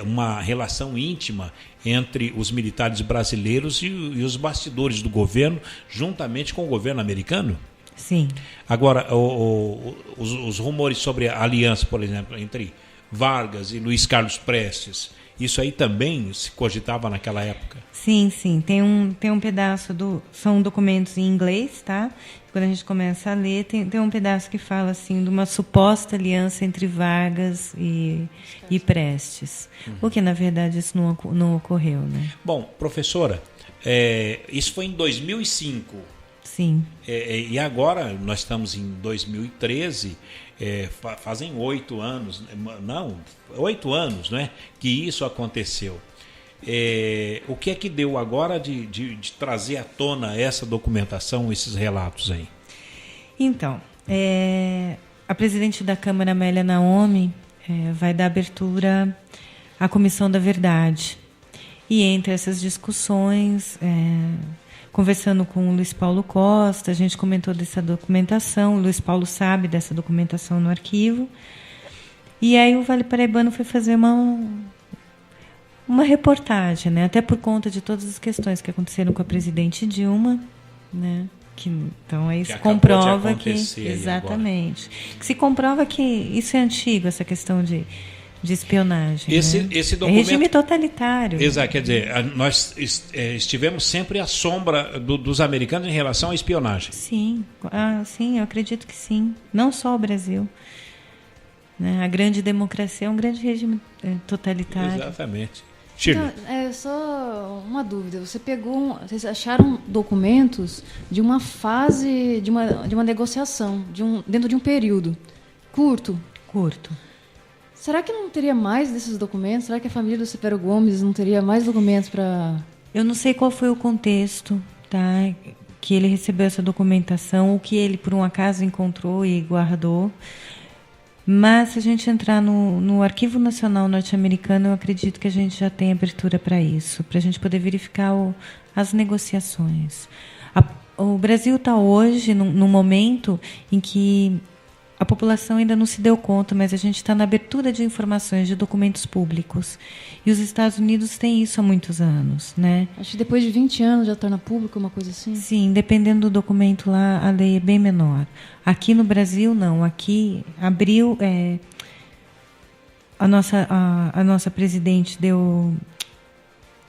uma relação íntima entre os militares brasileiros e os bastidores do governo, juntamente com o governo americano? Sim. Agora, os rumores sobre a aliança, por exemplo, entre Vargas e Luiz Carlos Prestes, isso aí também se cogitava naquela época? Sim, sim. Tem um pedaço são documentos em inglês, tá? Quando a gente começa a ler, tem um pedaço que fala assim de uma suposta aliança entre Vargas e Prestes. Uhum. Porque, na verdade, isso não ocorreu, né? Bom, professora, isso foi em 2005. Sim. E agora, nós estamos em 2013, fazem 8 anos, não, 8 anos, né, que isso aconteceu. O que é que deu agora de trazer à tona essa documentação, esses relatos aí? Então, a presidente da Câmara, Amélia Naomi, vai dar abertura à Comissão da Verdade. E entre essas discussões, conversando com o Luiz Paulo Costa, a gente comentou dessa documentação, o Luiz Paulo sabe dessa documentação no arquivo. E aí o Vale Paraibano foi fazer uma reportagem, né? Até por conta de todas as questões que aconteceram com a presidente Dilma, né? Então aí se comprova que exatamente, que se comprova que isso é antigo, essa questão de espionagem. Esse documento, regime totalitário. Exato, quer dizer, nós estivemos sempre à sombra dos americanos em relação à espionagem. Sim, sim, eu acredito que sim. Não só o Brasil. Né? A grande democracia é um grande regime totalitário. Exatamente. Então, só uma dúvida. Vocês acharam documentos de uma fase, de uma negociação, dentro de um período curto? Curto. Será que não teria mais desses documentos? Será que a família do Severo Gomes não teria mais documentos para... Eu não sei qual foi o contexto, tá, que ele recebeu essa documentação, ou que ele, por um acaso, encontrou e guardou. Mas, se a gente entrar no Arquivo Nacional Norte-Americano, eu acredito que a gente já tem abertura para isso, para a gente poder verificar as negociações. O Brasil está hoje num momento em que a população ainda não se deu conta, mas a gente está na abertura de informações de documentos públicos. E os Estados Unidos têm isso há muitos anos, né? Acho que depois de 20 anos já torna público, uma coisa assim? Sim, dependendo do documento lá, a lei é bem menor. Aqui no Brasil, não. Aqui abriu... A nossa presidente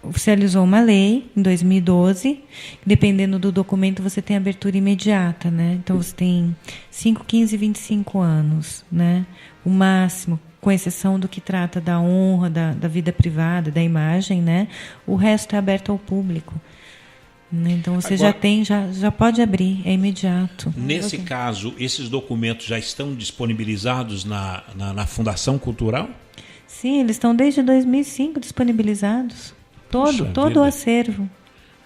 oficializou uma lei em 2012, dependendo do documento você tem abertura imediata, né? Então você tem 5, 15 e 25 anos, né? O máximo, com exceção do que trata da honra, da vida privada, da imagem, né? O resto é aberto ao público. Então você agora, já pode abrir, é imediato. Nesse caso, esses documentos já estão disponibilizados na Fundação Cultural? Sim, eles estão desde 2005 disponibilizados. Todo o acervo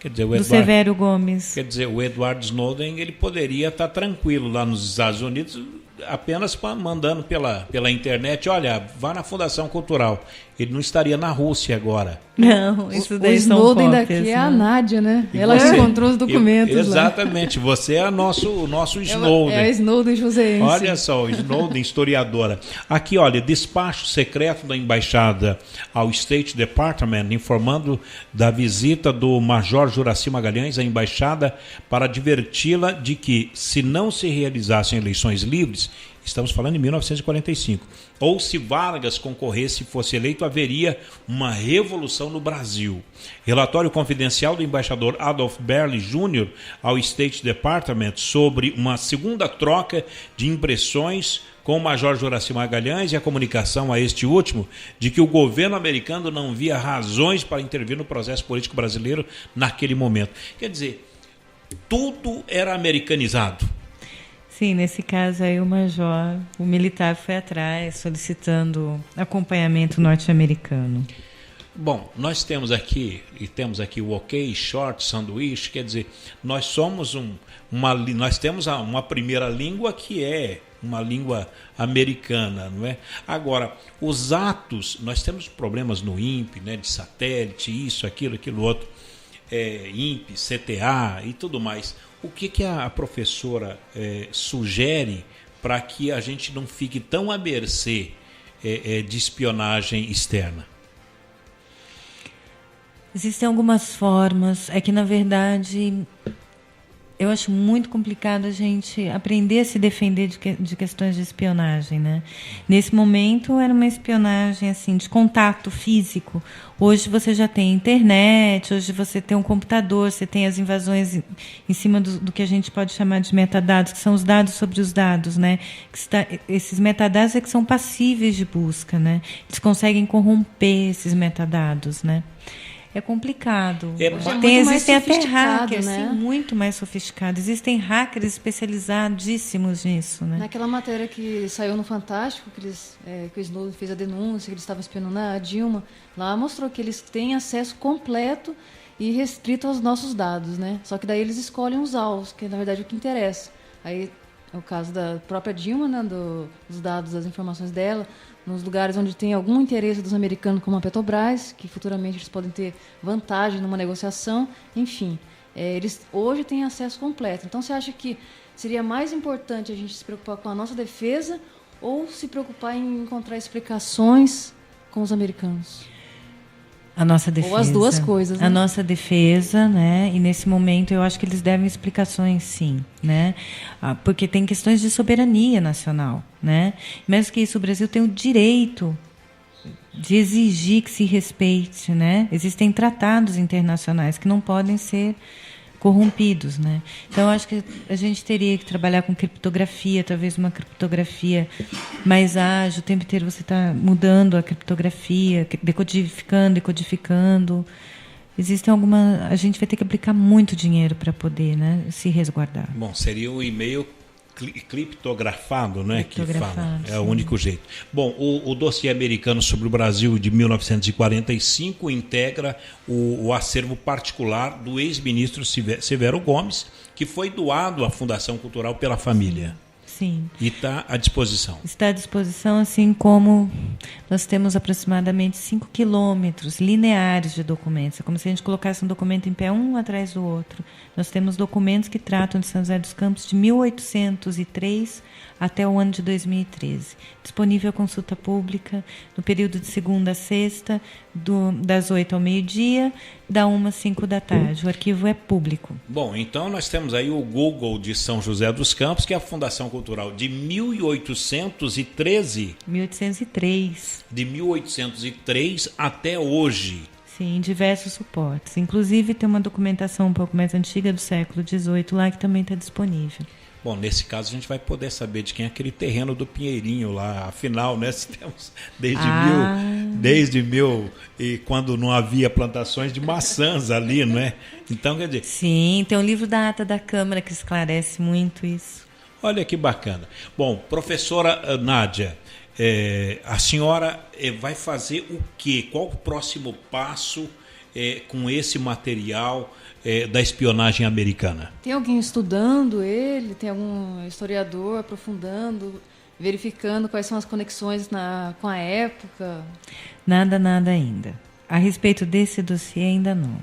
do Severo Gomes. Quer dizer, o Edward Snowden ele poderia estar tranquilo lá nos Estados Unidos, apenas mandando pela internet, olha, vá na Fundação Cultural. Ele não estaria na Rússia agora. Não, isso daí são Snowden cópias, daqui é né? a Nádia, né? Ela encontrou os documentos exatamente, lá. Você é o nosso Snowden. É a Snowden joseense. Olha só, Snowden, historiadora. Aqui, olha, despacho secreto da embaixada ao State Department informando da visita do Major Juracy Magalhães à embaixada para adverti-la de que, se não se realizassem eleições livres, estamos falando em 1945, ou se Vargas concorresse e fosse eleito, haveria uma revolução no Brasil. Relatório confidencial do embaixador Adolf Berle Jr. ao State Department sobre uma segunda troca de impressões com o Major Juraci Magalhães e a comunicação a este último de que o governo americano não via razões para intervir no processo político brasileiro naquele momento. Quer dizer, tudo era americanizado. Sim, nesse caso aí o militar foi atrás solicitando acompanhamento norte-americano. Bom, nós temos aqui o OK Short Sandwich, quer dizer, nós somos nós temos uma primeira língua que é uma língua americana, não é? Agora, os atos, nós temos problemas no INPE, né, de satélite, isso, aquilo outro, INPE, CTA e tudo mais. O que a professora sugere para que a gente não fique tão à mercê de espionagem externa? Existem algumas formas, é que na verdade eu acho muito complicado a gente aprender a se defender de questões de espionagem, né? Nesse momento era uma espionagem assim, de contato físico. Hoje você já tem internet, hoje você tem um computador, você tem as invasões em cima do que a gente pode chamar de metadados, que são os dados sobre os dados, né? Esses metadados é que são passíveis de busca, né? Eles conseguem corromper esses metadados, né? É complicado. Existem até hackers, né? Sim, muito mais sofisticados. Existem hackers especializadíssimos nisso, né? Naquela matéria que saiu no Fantástico, que o Snowden fez a denúncia, que eles estavam espionando a Dilma, lá mostrou que eles têm acesso completo e restrito aos nossos dados, né? Só que daí eles escolhem os alvos, que na verdade é o que interessa. Aí é o caso da própria Dilma, né? Dos dados, das informações dela, nos lugares onde tem algum interesse dos americanos, como a Petrobras, que futuramente eles podem ter vantagem numa negociação, enfim. Eles hoje têm acesso completo. Então, você acha que seria mais importante a gente se preocupar com a nossa defesa ou se preocupar em encontrar explicações com os americanos? A nossa defesa. Ou as duas coisas, né? A nossa defesa, né? E nesse momento eu acho que eles devem explicações, sim, né? Porque tem questões de soberania nacional, né? Mesmo que isso, o Brasil tem o direito de exigir que se respeite, né? Existem tratados internacionais que não podem ser corrompidos, né? Então, eu acho que a gente teria que trabalhar com criptografia, talvez uma criptografia mais ágil, o tempo inteiro você está mudando a criptografia, decodificando e codificando. Existem a gente vai ter que aplicar muito dinheiro para poder, né, se resguardar. Bom, seria o e-mail criptografado, né, que fala. É sim. O único jeito. Bom, o dossiê americano sobre o Brasil de 1945 integra o acervo particular do ex-ministro Severo Gomes, que foi doado à Fundação Cultural pela família. Sim. E está à disposição. Está à disposição, assim como nós temos aproximadamente 5 quilômetros lineares de documentos. É como se a gente colocasse um documento em pé, um atrás do outro. Nós temos documentos que tratam de São José dos Campos de 1803 até o ano de 2013. Disponível à consulta pública no período de segunda a sexta, das 8 ao meio-dia, da 1 às 5 da tarde. O arquivo é público. Bom, então nós temos aí o Google de São José dos Campos, que é a Fundação Cultural de 1813. 1803. De 1803 até hoje. Sim, em diversos suportes. Inclusive tem uma documentação um pouco mais antiga do século XVIII lá que também está disponível. Bom, nesse caso a gente vai poder saber de quem é aquele terreno do Pinheirinho lá, afinal, né? Temos desde mil e quando não havia plantações de maçãs ali, não é? Então, quer dizer... Sim, tem um livro da ata da Câmara que esclarece muito isso. Olha que bacana. Bom, professora Nádia, a senhora vai fazer o quê? Qual o próximo passo com esse material da espionagem americana? Tem alguém estudando ele? Tem algum historiador aprofundando, verificando quais são as conexões com a época? Nada ainda. A respeito desse dossiê, ainda não.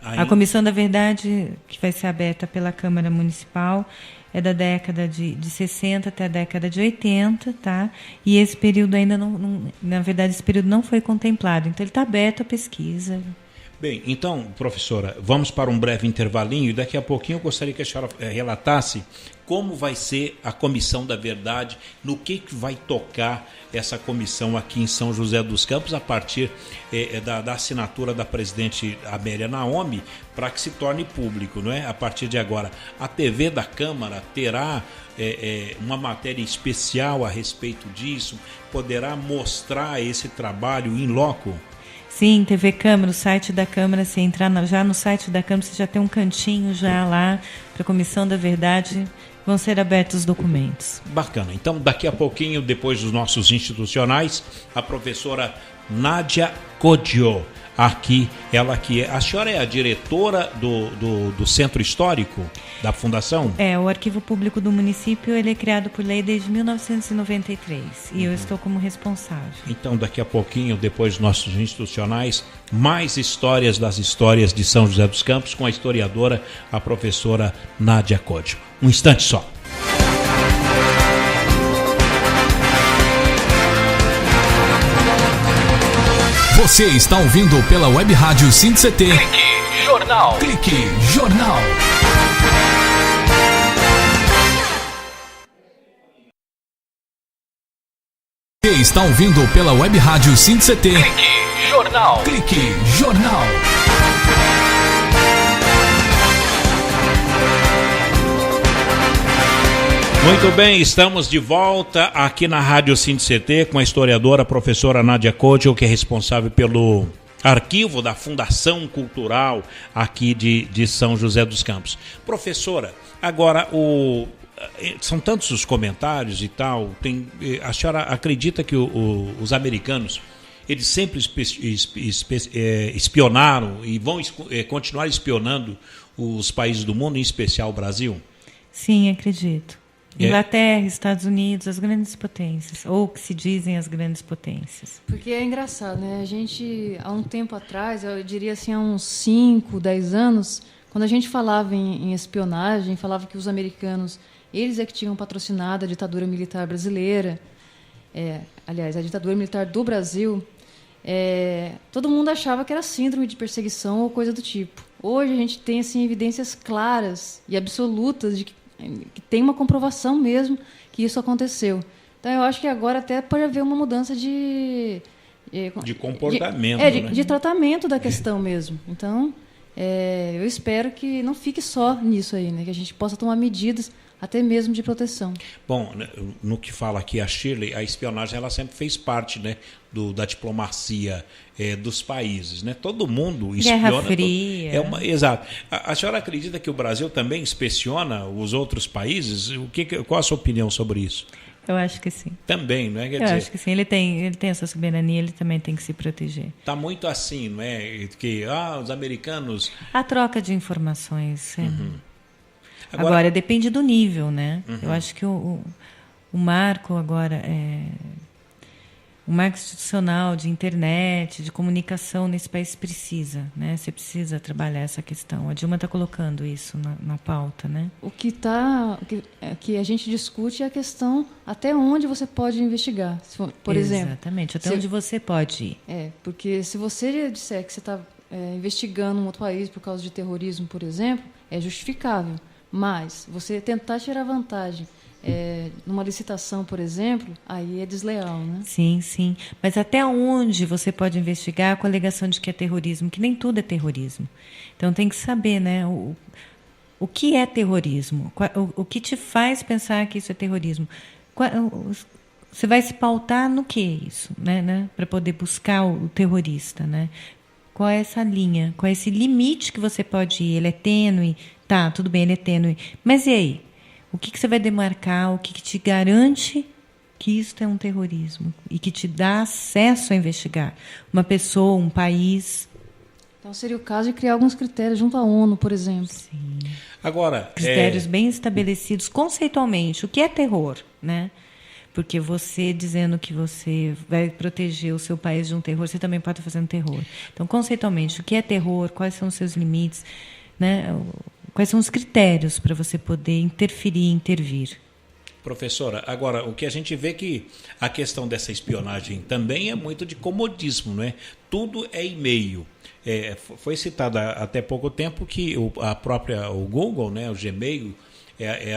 A Comissão da Verdade, que vai ser aberta pela Câmara Municipal, é da década de 60 até a década de 80, tá? E esse período ainda não, na verdade, esse período não foi contemplado. Então, ele está aberto à pesquisa. Bem, então, professora, vamos para um breve intervalinho e daqui a pouquinho eu gostaria que a senhora relatasse como vai ser a Comissão da Verdade, no que vai tocar essa comissão aqui em São José dos Campos a partir da assinatura da presidente Amélia Naomi, para que se torne público, não é? A partir de agora, a TV da Câmara terá uma matéria especial a respeito disso, poderá mostrar esse trabalho in loco? Sim, TV Câmara, o site da Câmara, se entrar já no site da Câmara, você já tem um cantinho já lá para a Comissão da Verdade, vão ser abertos os documentos. Bacana. Então, daqui a pouquinho, depois dos nossos institucionais, a professora Nádia Kodjo, aqui, ela que é... A senhora é a diretora do Centro Histórico da Fundação? O Arquivo Público do município, ele é criado por lei desde 1993 e eu estou como responsável. Então, daqui a pouquinho, depois dos nossos institucionais, mais histórias das histórias de São José dos Campos com a historiadora, a professora Nádia Kodjo. Um instante só. Você está ouvindo pela Web Rádio SINT-CT. Clique Jornal. Clique Jornal. Você está ouvindo pela Web Rádio SINT-CT. Clique Jornal. Clique Jornal. Muito bem, estamos de volta aqui na Rádio SINT-CT com a historiadora, a professora Nádia Kodjo, que é responsável pelo arquivo da Fundação Cultural aqui de São José dos Campos. Professora, agora são tantos os comentários e tal, a senhora acredita que os americanos, eles sempre espionaram e vão continuar espionando os países do mundo, em especial o Brasil? Sim, acredito. Inglaterra, Estados Unidos, as grandes potências, ou que se dizem as grandes potências. Porque é engraçado, né? A gente, há um tempo atrás, eu diria assim, há uns 5, 10 anos, quando a gente falava em espionagem, falava que os americanos, eles é que tinham patrocinado a ditadura militar brasileira, aliás, a ditadura militar do Brasil, todo mundo achava que era síndrome de perseguição ou coisa do tipo. Hoje a gente tem assim, evidências claras e absolutas de que tem uma comprovação mesmo que isso aconteceu. Então, eu acho que agora até pode haver uma mudança de comportamento, de tratamento da questão mesmo. Então, eu espero que não fique só nisso aí, né? Que a gente possa tomar medidas até mesmo de proteção. Bom, no que fala aqui a Shirley, a espionagem ela sempre fez parte, né, da diplomacia dos países, né? Todo mundo espiona. Guerra Fria. Exato. A senhora acredita que o Brasil também inspeciona os outros países? Qual a sua opinião sobre isso? Eu acho que sim. Também, não é? Eu acho que sim. Ele tem essa soberania, ele também tem que se proteger. Está muito assim, não é? Que os americanos... A troca de informações. Agora, depende do nível, né? Eu acho que o marco agora o marco institucional de internet, de comunicação nesse país precisa, né? Você precisa trabalhar essa questão. A Dilma está colocando isso na pauta, né? O que a gente discute é a questão até onde você pode investigar, por exemplo. Exatamente, até onde você pode ir. Porque se você disser que você está investigando um outro país por causa de terrorismo, por exemplo, é justificável. Mas você tentar tirar vantagem numa licitação, por exemplo, aí é desleal, né? Sim, sim. Mas até onde você pode investigar com a alegação de que é terrorismo? Que nem tudo é terrorismo. Então tem que saber, né? O que é terrorismo? O que te faz pensar que isso é terrorismo? Você vai se pautar no que é isso, né? Para poder buscar o terrorista, né? Qual é essa linha? Qual é esse limite que você pode ir? Ele é tênue? Tá, tudo bem, ele é tênue. Mas e aí? O que você vai demarcar? O que te garante que isso é um terrorismo? E que te dá acesso a investigar? Uma pessoa, um país. Então seria o caso de criar alguns critérios junto à ONU, por exemplo. Sim. Agora, critérios bem estabelecidos conceitualmente. O que é terror, né? Porque você dizendo que você vai proteger o seu país de um terror, você também pode estar fazendo terror. Então, conceitualmente, o que é terror? Quais são os seus limites? Né? Quais são os critérios para você poder interferir, intervir? Professora, agora, o que a gente vê que a questão dessa espionagem também é muito de comodismo, não é? Tudo é e-mail. Foi citado até pouco tempo que o Google, né, o Gmail,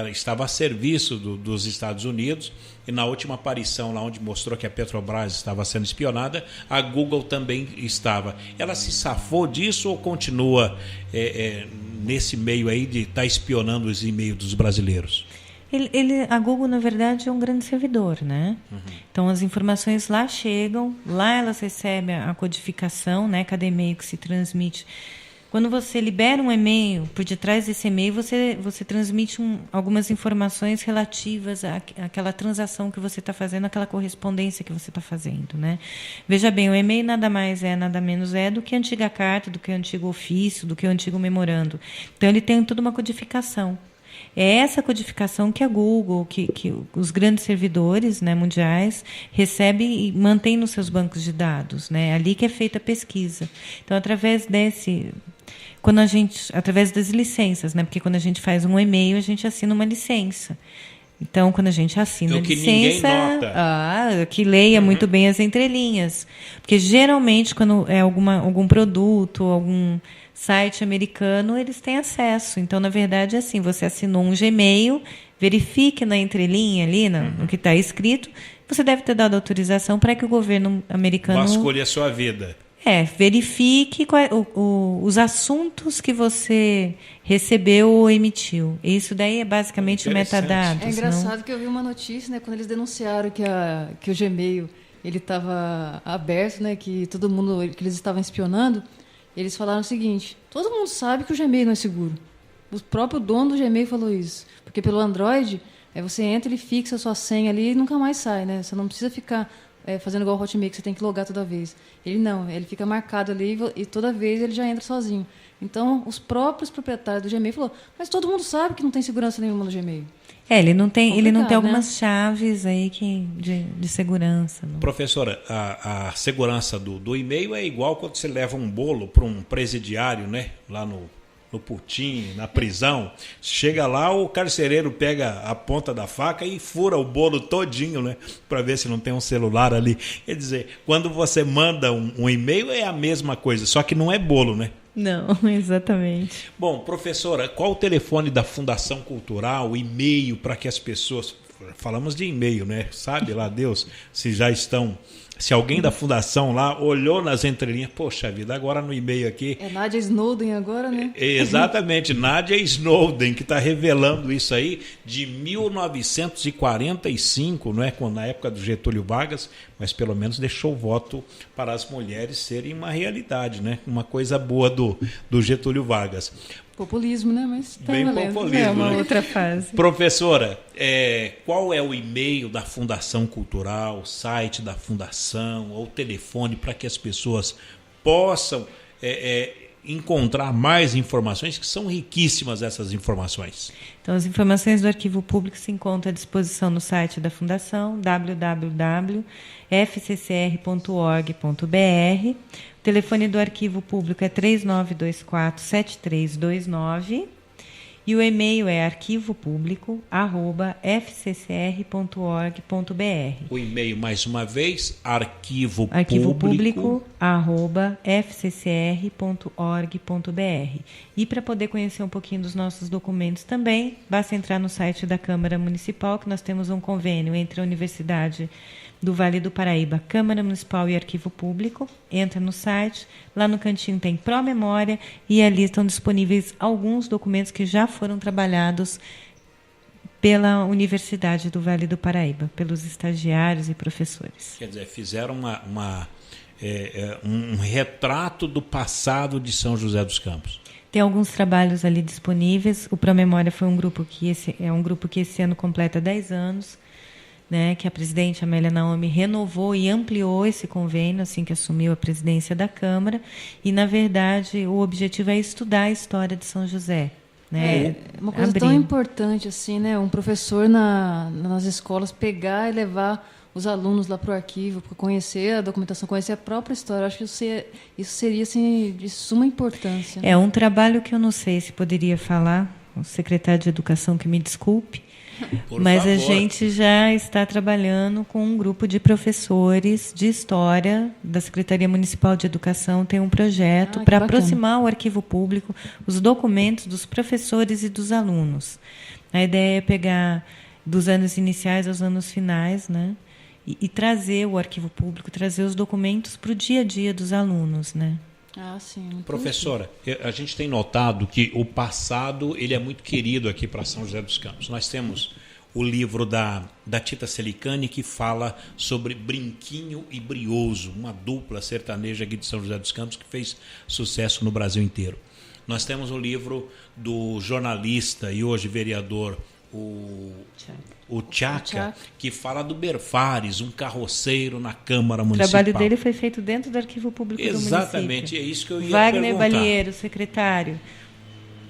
estava a serviço dos Estados Unidos, e na última aparição lá onde mostrou que a Petrobras estava sendo espionada, a Google também estava. Ela se safou disso ou continua nesse meio aí de estar espionando os e-mails dos brasileiros? A Google, na verdade, é um grande servidor, né? Uhum. Então, as informações lá chegam, lá elas recebem a codificação, né? Cada e-mail que se transmite. Quando você libera um e-mail, por detrás desse e-mail você transmite algumas informações relativas àquela transação que você está fazendo, àquela correspondência que você está fazendo, né? Veja bem, o e-mail nada mais nada menos do que a antiga carta, do que o antigo ofício, do que o antigo memorando. Então, ele tem toda uma codificação. É essa codificação que a Google, que os grandes servidores, né, mundiais recebem e mantêm nos seus bancos de dados, né? Ali que é feita a pesquisa. Então, através das licenças, né? Porque quando a gente faz um e-mail, a gente assina uma licença. Então, quando a gente assina a licença, que leia muito bem as entrelinhas. Porque, geralmente, quando é algum produto, algum site americano, eles têm acesso. Então, na verdade, é assim, você assinou um Gmail, verifique na entrelinha ali, no que está escrito, você deve ter dado autorização para que o governo americano... vasculhe a sua vida. Verifique os assuntos que você recebeu ou emitiu. Isso daí é basicamente o metadados. É engraçado que eu vi uma notícia, né, quando eles denunciaram que o Gmail ele estava aberto, né, que todo mundo, que eles estavam espionando. Eles falaram o seguinte: todo mundo sabe que o Gmail não é seguro. O próprio dono do Gmail falou isso. Porque pelo Android, você entra, ele fixa a sua senha ali e nunca mais sai, né? Você não precisa ficar fazendo igual o Hotmail, que você tem que logar toda vez. Ele não, ele fica marcado ali e toda vez ele já entra sozinho. Então, os próprios proprietários do Gmail falaram: mas todo mundo sabe que não tem segurança nenhuma no Gmail. Ele não tem algumas chaves aí de segurança. Não. Professora, a segurança do e-mail é igual quando você leva um bolo para um presidiário, né? Lá no putim, na prisão. Chega lá, o carcereiro pega a ponta da faca e fura o bolo todinho, né? Para ver se não tem um celular ali. Quer dizer, quando você manda um e-mail é a mesma coisa, só que não é bolo, né? Não, exatamente. Bom, professora, qual o telefone da Fundação Cultural, e-mail para que as pessoas... Falamos de e-mail, né? Sabe lá Deus se já estão... Se alguém da fundação lá olhou nas entrelinhas, poxa vida, agora no e-mail aqui... É Nádia Snowden agora, né? Exatamente, Nádia Snowden, que está revelando isso aí de 1945, não é? Na época do Getúlio Vargas, mas pelo menos deixou o voto para as mulheres serem uma realidade, né? Uma coisa boa do Getúlio Vargas. Populismo, né? Mas tá bem valendo. Populismo, uma né? outra fase. Professora, qual é o e-mail da Fundação Cultural, o site da Fundação, ou o telefone para que as pessoas possam encontrar mais informações, que são riquíssimas essas informações? Então, as informações do Arquivo Público se encontram à disposição no site da Fundação, www.fccr.org.br. O telefone do Arquivo Público é 3924-7329 e o e-mail é arquivopublico@fccr.org.br. O e-mail, mais uma vez, arquivopublico@fccr.org.br. E para poder conhecer um pouquinho dos nossos documentos também, basta entrar no site da Câmara Municipal, que nós temos um convênio entre a Universidade do Vale do Paraíba, Câmara Municipal e Arquivo Público. Entra no site, lá no cantinho tem pró-memória e ali estão disponíveis alguns documentos que já foram trabalhados pela Universidade do Vale do Paraíba, pelos estagiários e professores. Quer dizer, fizeram um retrato do passado de São José dos Campos. Tem alguns trabalhos ali disponíveis. O Pró-Memória foi um grupo que esse ano completa 10 anos. Né, que a presidente Amélia Naomi renovou e ampliou esse convênio assim que assumiu a presidência da Câmara, e, na verdade, o objetivo é estudar a história de São José. Né? Uma coisa tão importante assim, né? Um professor nas escolas pegar e levar os alunos lá para o arquivo, para conhecer a documentação, conhecer a própria história. Eu acho que isso seria assim, de suma importância. É um trabalho que eu não sei se poderia falar, o secretário de Educação que me desculpe, Mas a gente já está trabalhando com um grupo de professores de História da Secretaria Municipal de Educação. Tem um projeto para aproximar o arquivo público, os documentos dos professores e dos alunos. A ideia é pegar dos anos iniciais aos anos finais, né? E trazer o arquivo público, trazer os documentos para o dia a dia dos alunos, né? Sim. Professora, a gente tem notado que o passado ele é muito querido aqui para São José dos Campos. Nós temos o livro da Tita Celicani, que fala sobre Brinquinho e Brioso, uma dupla sertaneja aqui de São José dos Campos que fez sucesso no Brasil inteiro. Nós temos o livro do jornalista e hoje vereador, o Tchaca, que fala do Berfares, um carroceiro na Câmara Municipal. O trabalho dele foi feito dentro do Arquivo Público do município. Exatamente, é isso que eu ia Wagner perguntar. Balieiro, secretário,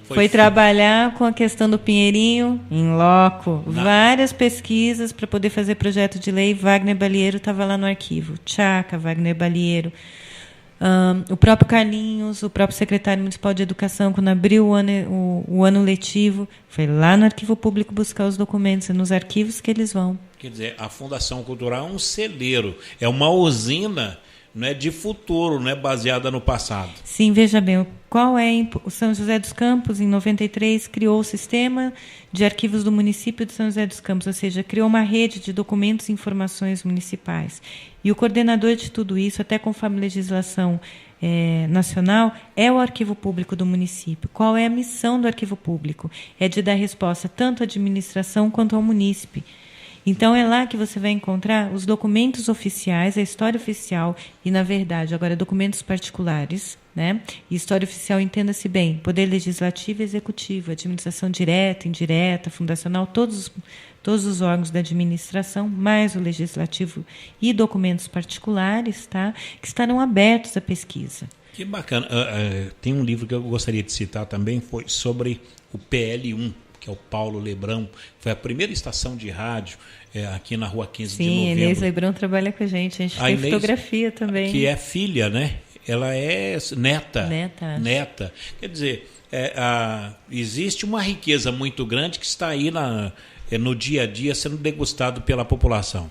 foi trabalhar com a questão do Pinheirinho em loco. Várias pesquisas para poder fazer projeto de lei. Wagner Balieiro estava lá no arquivo. Tchaca, Wagner Balieiro. O próprio Carlinhos, o próprio secretário municipal de Educação, quando abriu o ano letivo, foi lá no Arquivo Público buscar os documentos, é nos arquivos que eles vão. Quer dizer, a Fundação Cultural é um celeiro, é uma usina, não é, de futuro, não é baseada no passado. Sim, veja bem, o São José dos Campos, em 93, criou o sistema de arquivos do município de São José dos Campos, ou seja, criou uma rede de documentos e informações municipais. E o coordenador de tudo isso, até conforme legislação nacional, é o Arquivo Público do município. Qual é a missão do Arquivo Público? É de dar resposta tanto à administração quanto ao munícipe. Então, é lá que você vai encontrar os documentos oficiais, a história oficial e, na verdade, agora documentos particulares, né? E história oficial, entenda-se bem, poder legislativo e executivo, administração direta, indireta, fundacional, todos os órgãos da administração, mais o legislativo e documentos particulares, tá? Que estarão abertos à pesquisa. Que bacana. Tem um livro que eu gostaria de citar também, foi sobre o PL1, que é o Paulo Lebrão. Foi a primeira estação de rádio aqui na Rua 15 de Novembro. Sim, Inês Lebrão trabalha com a gente tem Inês, fotografia também. Que é filha, né? Ela é neta. Quer dizer, existe uma riqueza muito grande que está aí no dia a dia sendo degustado pela população.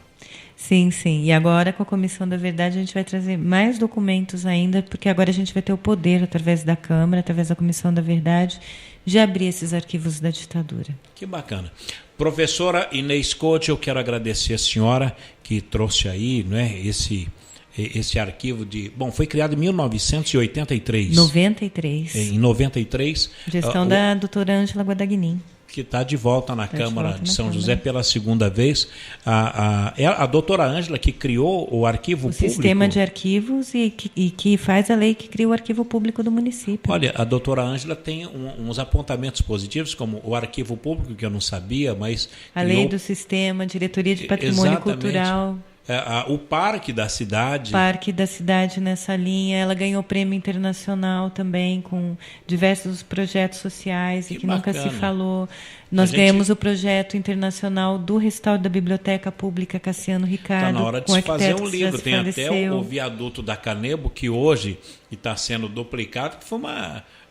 Sim, sim. E agora, com a Comissão da Verdade, a gente vai trazer mais documentos ainda, porque agora a gente vai ter o poder, através da Câmara, através da Comissão da Verdade, de abrir esses arquivos da ditadura. Que bacana. Professora Inês Couto, eu quero agradecer a senhora que trouxe aí, não é, esse arquivo de... Bom, foi criado em 1983. 93. Em 93. Gestão da doutora Ângela Guadagnin. Que está de volta na Câmara de São José pela segunda vez. A doutora Ângela que criou o Arquivo Público. O sistema de arquivos e que faz a lei que cria o Arquivo Público do município. Olha, a doutora Ângela tem uns apontamentos positivos, como o Arquivo Público, que eu não sabia, mas... A lei do sistema, Diretoria de Patrimônio Cultural... O Parque da Cidade. Parque da Cidade nessa linha. Ela ganhou prêmio internacional também com diversos projetos sociais e que nunca se falou. Nós ganhamos o projeto internacional do restauro da Biblioteca Pública Cassiano Ricardo. Está na hora de se fazer um livro. Tem até o viaduto da Canebu, que hoje está sendo duplicado, que foi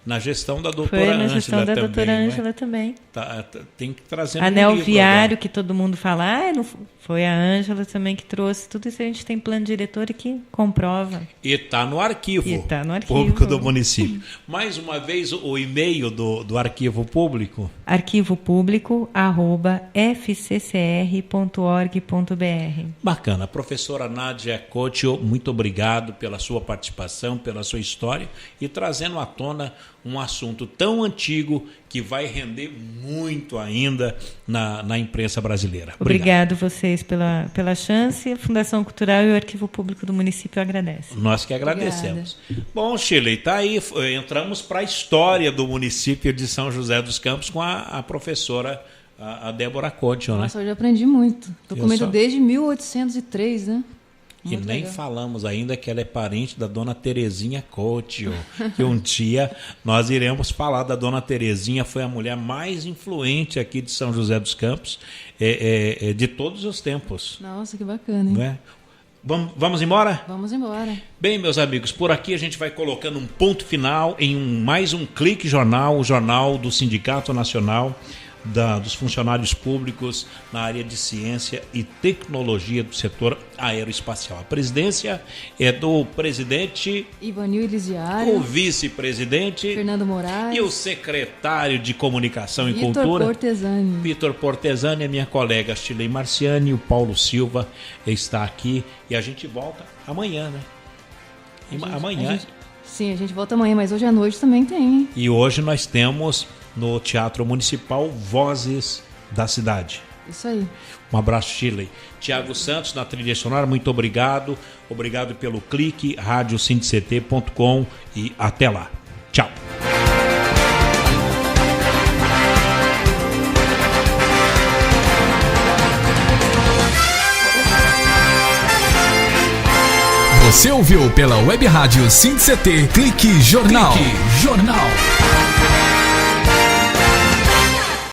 na gestão da doutora Ângela também. Foi na gestão da doutora Ângela também. Tem que trazer Anel viário, que todo mundo fala, não foi a Ângela também que trouxe. Tudo isso a gente tem plano diretor e que comprova. E está no Arquivo Público do município. Mais uma vez, o e-mail do Arquivo Público. arquivopúblico@fccr.org.br. Bacana. Professora Nádia Couto, muito obrigado pela sua participação, pela sua história e trazendo à tona um assunto tão antigo que vai render muito ainda na imprensa brasileira. Obrigado vocês pela chance. A Fundação Cultural e o Arquivo Público do município agradecem. Nós que agradecemos. Obrigada. Bom, Shirley, está aí. Entramos para a história do município de São José dos Campos com a professora a Débora Couto, né? Nossa, eu já aprendi muito. Documento desde 1803, né? Muito nem legal. Falamos ainda que ela é parente da dona Terezinha Couto, que um dia nós iremos falar da dona Terezinha, foi a mulher mais influente aqui de São José dos Campos, de todos os tempos. Nossa, que bacana, hein? Não é? Vamos embora? Vamos embora. Bem, meus amigos, por aqui a gente vai colocando um ponto final em mais um Clique Jornal, o jornal do Sindicato Nacional dos funcionários públicos na área de ciência e tecnologia do setor aeroespacial. A presidência é do presidente Ivanil Elisiário, o vice-presidente Fernando Moraes e o secretário de Comunicação e Vitor Cultura Portesani. Vitor Portesani, a minha colega Chilei Marciani, o Paulo Silva está aqui e a gente volta amanhã, né? Amanhã. Sim, a gente volta amanhã, mas hoje à noite também tem, hein? E hoje nós temos no Teatro Municipal Vozes da Cidade. Isso aí. Um abraço, Chile. Tiago Santos na trilha sonora, muito obrigado. Obrigado pelo clique, radiosindct.com e até lá. Tchau. Você ouviu pela Web Rádio SindCT Clique Jornal. Clique Jornal.